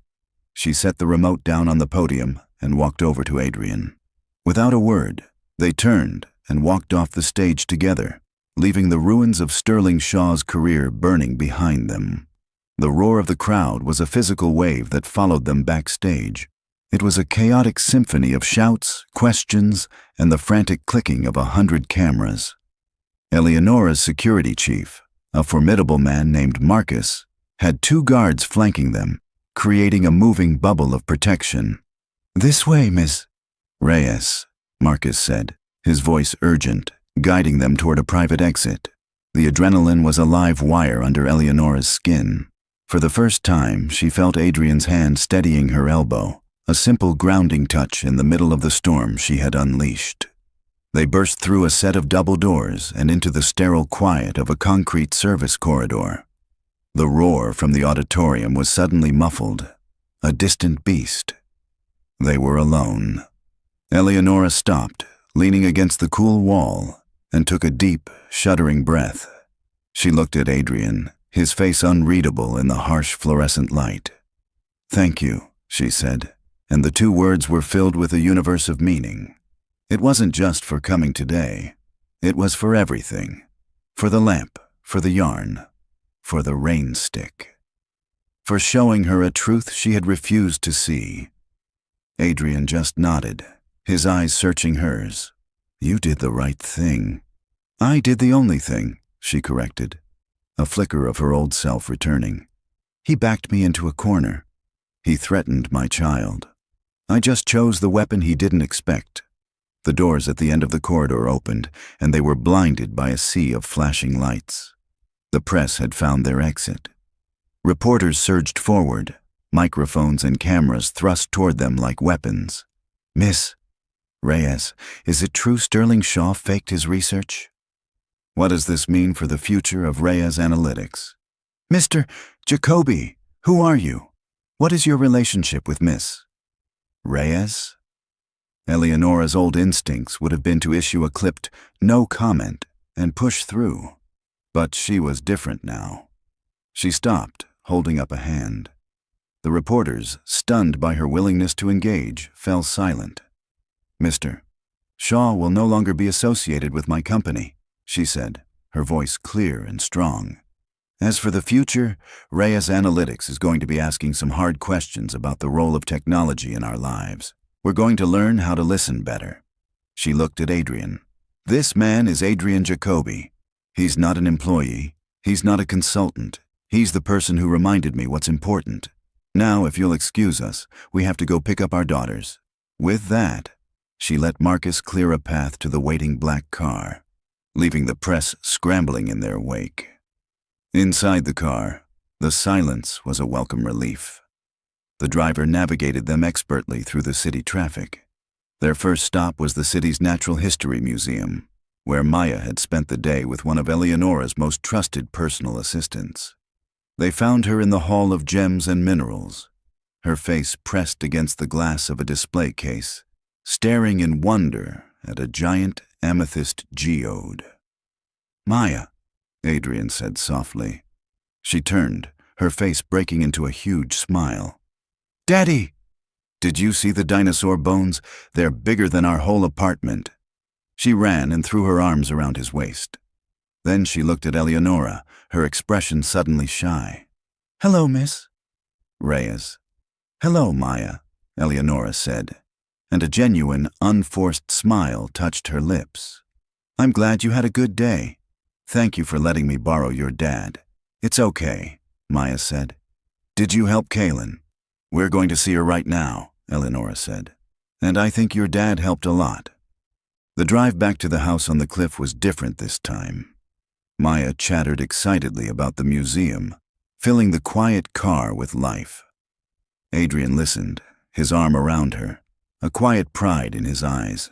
She set the remote down on the podium and walked over to Adrian. Without a word, they turned and walked off the stage together, leaving the ruins of Sterling Shaw's career burning behind them. The roar of the crowd was a physical wave that followed them backstage. It was a chaotic symphony of shouts, questions, and the frantic clicking of 100 cameras. Eleonora's security chief, a formidable man named Marcus, had 2 guards flanking them, creating a moving bubble of protection. "This way, Miss Reyes," Marcus said, his voice urgent, guiding them toward a private exit. The adrenaline was a live wire under Eleonora's skin. For the first time, she felt Adrian's hand steadying her elbow, a simple grounding touch in the middle of the storm she had unleashed. They burst through a set of double doors and into the sterile quiet of a concrete service corridor. The roar from the auditorium was suddenly muffled, a distant beast. They were alone. Eleonora stopped, leaning against the cool wall, and took a deep, shuddering breath. She looked at Adrian, his face unreadable in the harsh fluorescent light. "Thank you," she said, and the 2 words were filled with a universe of meaning. It wasn't just for coming today. It was for everything. For the lamp, for the yarn, for the rain stick. For showing her a truth she had refused to see. Adrian just nodded, his eyes searching hers. "You did the right thing." "I did the only thing," she corrected, a flicker of her old self returning. "He backed me into a corner. He threatened my child. I just chose the weapon he didn't expect." The doors at the end of the corridor opened, and they were blinded by a sea of flashing lights. The press had found their exit. Reporters surged forward, microphones and cameras thrust toward them like weapons. "Miss Reyes, is it true Sterling Shaw faked his research? What does this mean for the future of Reyes Analytics?" "Mr. Jacoby, who are you? What is your relationship with Miss Reyes?" Eleonora's old instincts would have been to issue a clipped "no comment" and push through. But she was different now. She stopped, holding up a hand. The reporters, stunned by her willingness to engage, fell silent. "Mr. Shaw will no longer be associated with my company," she said, her voice clear and strong. "As for the future, Reyes Analytics is going to be asking some hard questions about the role of technology in our lives. We're going to learn how to listen better." She looked at Adrian. "This man is Adrian Jacoby. He's not an employee. He's not a consultant. He's the person who reminded me what's important. Now, if you'll excuse us, we have to go pick up our daughters." With that, she let Marcus clear a path to the waiting black car, leaving the press scrambling in their wake. Inside the car, the silence was a welcome relief. The driver navigated them expertly through the city traffic. Their first stop was the city's Natural History Museum, where Maya had spent the day with one of Eleonora's most trusted personal assistants. They found her in the Hall of Gems and Minerals, her face pressed against the glass of a display case, staring in wonder at a giant amethyst geode. "Maya," Adrian said softly. She turned, her face breaking into a huge smile. "Daddy! Did you see the dinosaur bones? They're bigger than our whole apartment." She ran and threw her arms around his waist. Then she looked at Eleonora, her expression suddenly shy. "Hello, Miss Reyes." "Hello, Maya," Eleonora said. and a genuine, unforced smile touched her lips. "I'm glad you had a good day. Thank you for letting me borrow your dad." "It's okay," Maya said. "Did you help Kaylin?" "We're going to see her right now," Eleonora said. "And I think your dad helped a lot." The drive back to the house on the cliff was different this time. Maya chattered excitedly about the museum, filling the quiet car with life. Adrian listened, his arm around her, a quiet pride in his eyes.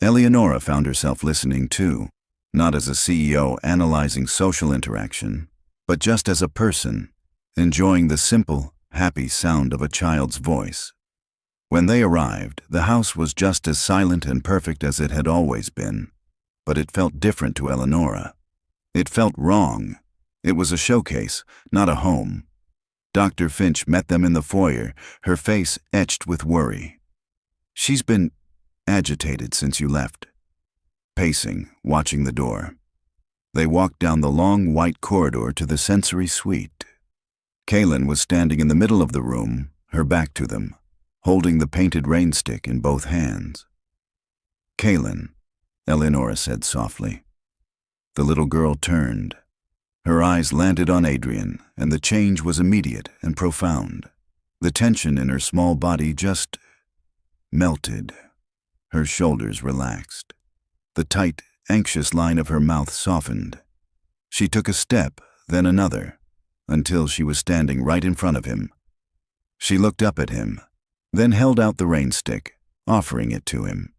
Eleonora found herself listening too, not as a CEO analyzing social interaction, but just as a person, enjoying the simple, happy sound of a child's voice. When they arrived, the house was just as silent and perfect as it had always been, but it felt different to Eleonora. It felt wrong. It was a showcase, not a home. Dr. Finch met them in the foyer, her face etched with worry. "She's been agitated since you left." Pacing, watching the door. They walked down the long white corridor to the sensory suite. Kaylin was standing in the middle of the room, her back to them, holding the painted rain stick in both hands. "Kaylin," Eleonora said softly. The little girl turned. Her eyes landed on Adrian, and the change was immediate and profound. The tension in her small body just melted. Her shoulders relaxed. The tight, anxious line of her mouth softened. She took a step, then another, until she was standing right in front of him. She looked up at him, then held out the rain stick, offering it to him.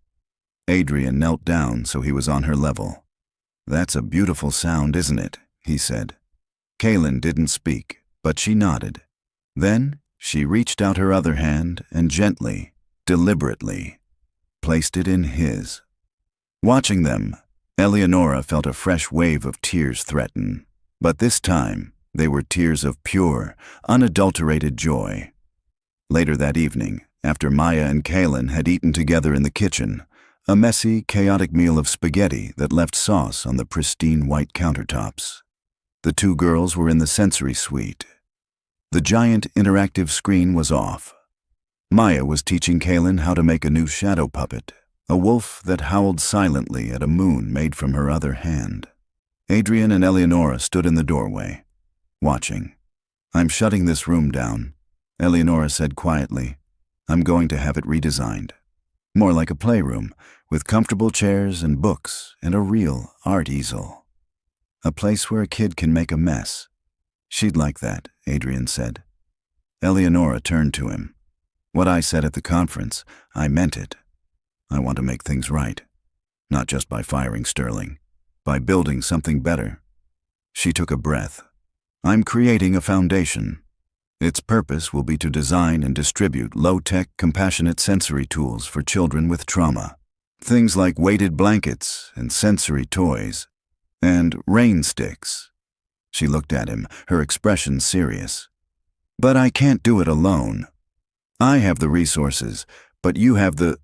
Adrian knelt down so he was on her level. "That's a beautiful sound, isn't it?" he said. Kaylin didn't speak, but she nodded. Then she reached out her other hand and gently, deliberately, placed it in his. Watching them, Eleonora felt a fresh wave of tears threaten, but this time they were tears of pure, unadulterated joy. Later that evening, after Maya and Kaylin had eaten together in the kitchen, a messy, chaotic meal of spaghetti that left sauce on the pristine white countertops, the two girls were in the sensory suite. The giant interactive screen was off. Maya was teaching Kaylin how to make a new shadow puppet, a wolf that howled silently at a moon made from her other hand. Adrian and Eleonora stood in the doorway, watching. "I'm shutting this room down," Eleonora said quietly. "I'm going to have it redesigned. More like a playroom, with comfortable chairs and books and a real art easel. A place where a kid can make a mess." "She'd like that," Adrian said. Eleonora turned to him. "What I said at the conference, I meant it. I want to make things right. Not just by firing Sterling, by building something better." She took a breath. "I'm creating a foundation. Its purpose will be to design and distribute low-tech, compassionate sensory tools for children with trauma. Things like weighted blankets and sensory toys, and rain sticks." She looked at him, her expression serious. "But I can't do it alone. I have the resources, but you have the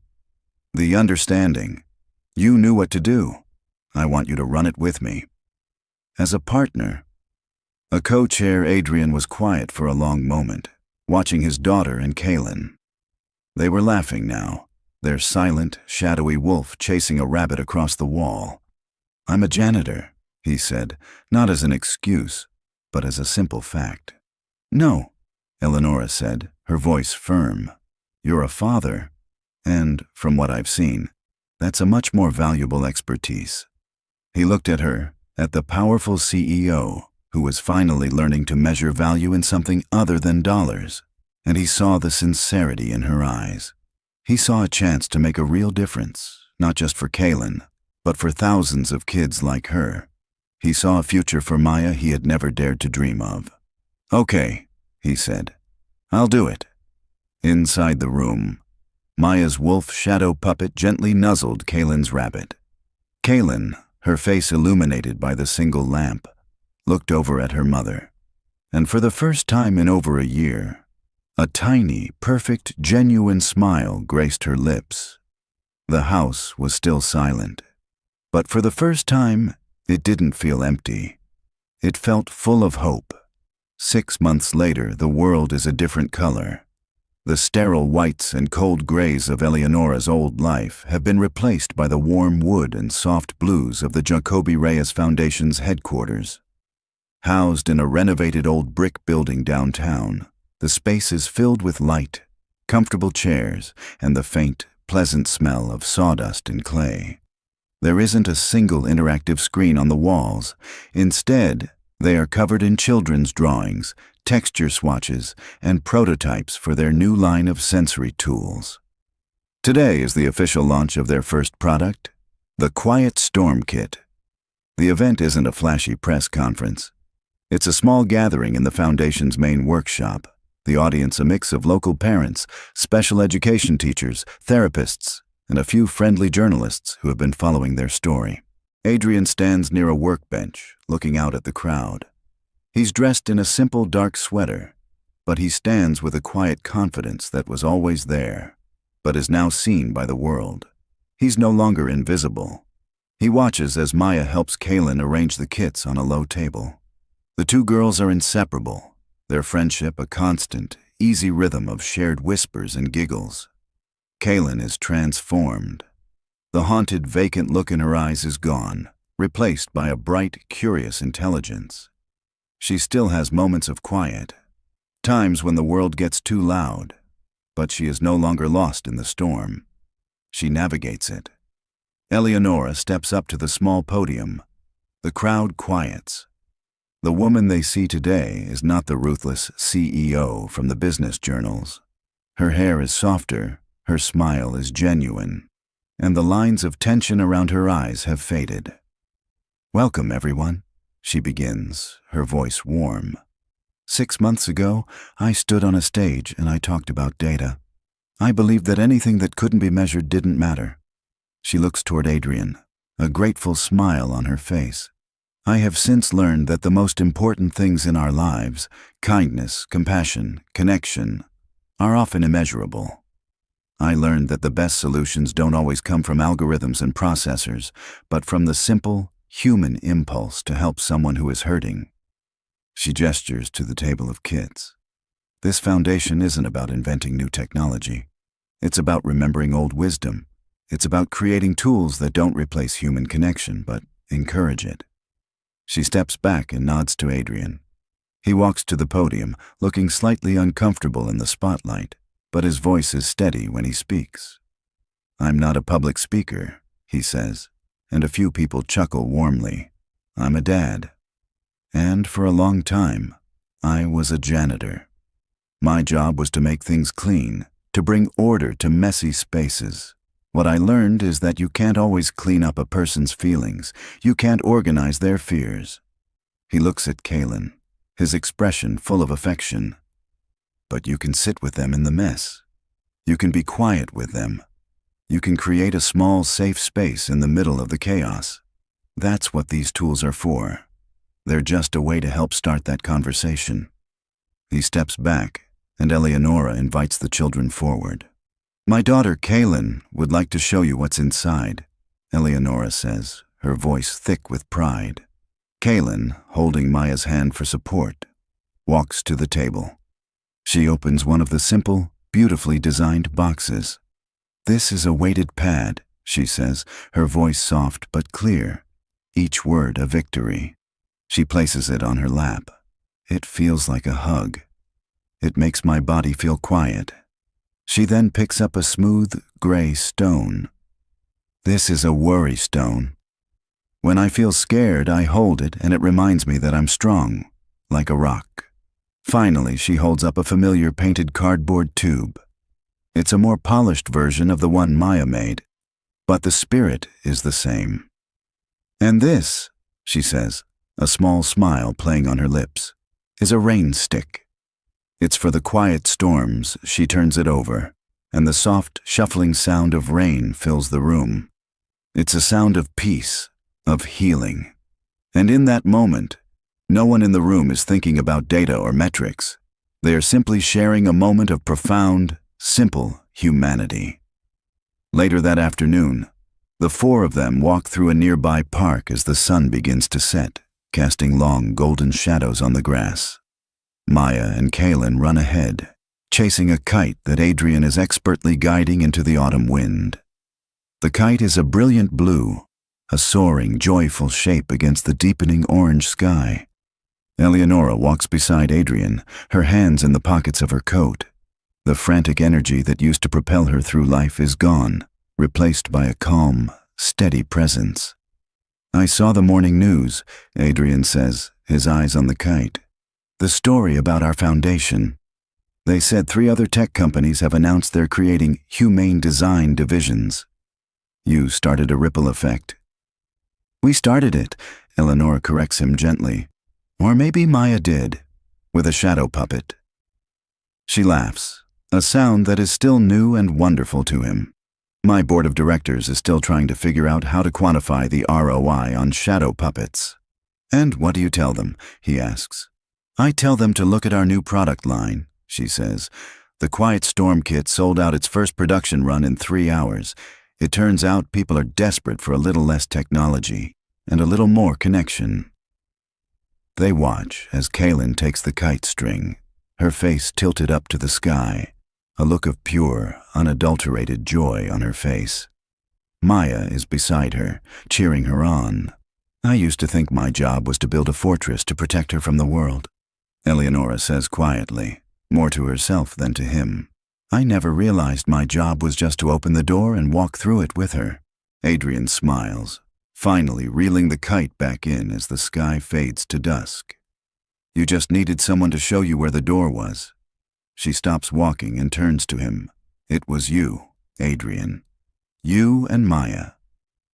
understanding. You knew what to do. I want you to run it with me. As a partner." A co-chair, Adrian was quiet for a long moment, watching his daughter and Kaylin. They were laughing now, their silent, shadowy wolf chasing a rabbit across the wall. "I'm a janitor," he said, not as an excuse, but as a simple fact. "No," Eleonora said, her voice firm. "You're a father, and, from what I've seen, that's a much more valuable expertise." He looked at her, at the powerful CEO, who was finally learning to measure value in something other than dollars, and he saw the sincerity in her eyes. He saw a chance to make a real difference, not just for Kaylin, but for thousands of kids like her. He saw a future for Maya he had never dared to dream of. "Okay," he said. "I'll do it." Inside the room, Maya's wolf shadow puppet gently nuzzled Kaylin's rabbit. Kaylin, her face illuminated by the single lamp, looked over at her mother, and for the first time in over a year, a tiny, perfect, genuine smile graced her lips. The house was still silent, but for the first time, it didn't feel empty. It felt full of hope. 6 months later, the world is a different color. The sterile whites and cold grays of Eleonora's old life have been replaced by the warm wood and soft blues of the Jacobi Reyes Foundation's headquarters. Housed in a renovated old brick building downtown, the space is filled with light, comfortable chairs, and the faint, pleasant smell of sawdust and clay. There isn't a single interactive screen on the walls. Instead, they are covered in children's drawings, texture swatches, and prototypes for their new line of sensory tools. Today is the official launch of their first product, the Quiet Storm Kit. The event isn't a flashy press conference. It's a small gathering in the Foundation's main workshop, the audience a mix of local parents, special education teachers, therapists, and a few friendly journalists who have been following their story. Adrian stands near a workbench, looking out at the crowd. He's dressed in a simple dark sweater, but he stands with a quiet confidence that was always there, but is now seen by the world. He's no longer invisible. He watches as Maya helps Kaylin arrange the kits on a low table. The two girls are inseparable, their friendship a constant, easy rhythm of shared whispers and giggles. Kaylin is transformed. The haunted, vacant look in her eyes is gone, replaced by a bright, curious intelligence. She still has moments of quiet, times when the world gets too loud, but she is no longer lost in the storm. She navigates it. Eleonora steps up to the small podium. The crowd quiets. The woman they see today is not the ruthless CEO from the business journals. Her hair is softer, her smile is genuine, and the lines of tension around her eyes have faded. "Welcome, everyone," she begins, her voice warm. "6 months ago, I stood on a stage and I talked about data. I believed that anything that couldn't be measured didn't matter." She looks toward Adrian, a grateful smile on her face. "I have since learned that the most important things in our lives, kindness, compassion, connection, are often immeasurable. I learned that the best solutions don't always come from algorithms and processors, but from the simple, human impulse to help someone who is hurting." She gestures to the table of kits. This foundation isn't about inventing new technology. It's about remembering old wisdom. It's about creating tools that don't replace human connection, but encourage it. She steps back and nods to Adrian. He walks to the podium, looking slightly uncomfortable in the spotlight, but his voice is steady when he speaks. "I'm not a public speaker," he says, and a few people chuckle warmly. "I'm a dad. And for a long time, I was a janitor. My job was to make things clean, to bring order to messy spaces. What I learned is that you can't always clean up a person's feelings. You can't organize their fears." He looks at Kaylin, his expression full of affection. "But you can sit with them in the mess. You can be quiet with them. You can create a small, safe space in the middle of the chaos. That's what these tools are for. They're just a way to help start that conversation." He steps back, and Eleonora invites the children forward. "My daughter, Kaylin, would like to show you what's inside," Eleonora says, her voice thick with pride. Kaylin, holding Maya's hand for support, walks to the table. She opens one of the simple, beautifully designed boxes. "This is a weighted pad," she says, her voice soft but clear, each word a victory. She places it on her lap. It feels like a hug. It makes my body feel quiet. She then picks up a smooth, gray stone. "This is a worry stone. When I feel scared, I hold it and it reminds me that I'm strong, like a rock." Finally, she holds up a familiar painted cardboard tube. It's a more polished version of the one Maya made, but the spirit is the same. "And this," she says, a small smile playing on her lips, "is a rain stick. It's for the quiet storms." She turns it over, and the soft, shuffling sound of rain fills the room. It's a sound of peace, of healing. And in that moment, no one in the room is thinking about data or metrics. They are simply sharing a moment of profound, simple humanity. Later that afternoon, the four of them walk through a nearby park as the sun begins to set, casting long golden shadows on the grass. Maya and Kaylin run ahead, chasing a kite that Adrian is expertly guiding into the autumn wind. The kite is a brilliant blue, a soaring, joyful shape against the deepening orange sky. Eleonora walks beside Adrian, her hands in the pockets of her coat. The frantic energy that used to propel her through life is gone, replaced by a calm, steady presence. "I saw the morning news," Adrian says, his eyes on the kite. "The story about our foundation. They said 3 other tech companies have announced they're creating humane design divisions. You started a ripple effect." "We started it," Eleanor corrects him gently. "Or maybe Maya did, with a shadow puppet." She laughs, a sound that is still new and wonderful to him. "My board of directors is still trying to figure out how to quantify the ROI on shadow puppets." "And what do you tell them?" he asks. "I tell them to look at our new product line," she says. "The Quiet Storm kit sold out its first production run in 3 hours. It turns out people are desperate for a little less technology and a little more connection." They watch as Kaylin takes the kite string, her face tilted up to the sky, a look of pure, unadulterated joy on her face. Maya is beside her, cheering her on. "I used to think my job was to build a fortress to protect her from the world," Eleonora says quietly, more to herself than to him. "I never realized my job was just to open the door and walk through it with her." Adrian smiles, finally reeling the kite back in as the sky fades to dusk. "You just needed someone to show you where the door was." She stops walking and turns to him. "It was you, Adrian. You and Maya.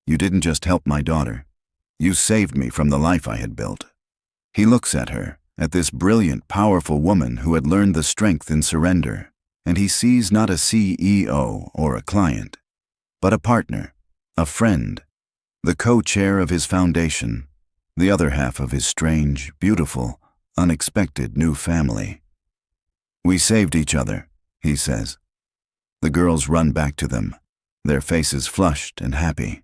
You didn't just help my daughter. You saved me from the life I had built." He looks at her, at this brilliant, powerful woman who had learned the strength in surrender, and he sees not a CEO or a client, but a partner, a friend, the co-chair of his foundation, the other half of his strange, beautiful, unexpected new family. "We saved each other," he says. The girls run back to them, their faces flushed and happy.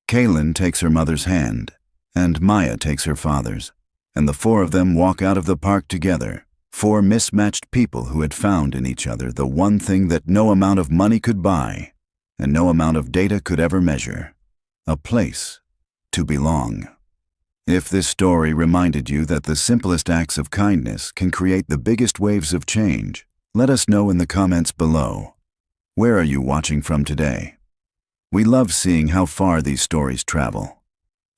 Kaylin takes her mother's hand, and Maya takes her father's, and the 4 of them walk out of the park together, 4 mismatched people who had found in each other the one thing that no amount of money could buy, and no amount of data could ever measure: a place to belong. If this story reminded you that the simplest acts of kindness can create the biggest waves of change, let us know in the comments below. Where are you watching from today? We love seeing how far these stories travel.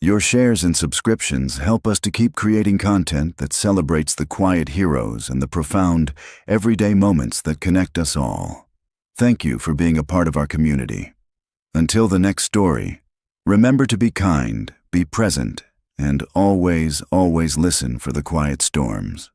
Your shares and subscriptions help us to keep creating content that celebrates the quiet heroes and the profound, everyday moments that connect us all. Thank you for being a part of our community. Until the next story, remember to be kind, be present, and always, always listen for the quiet storms.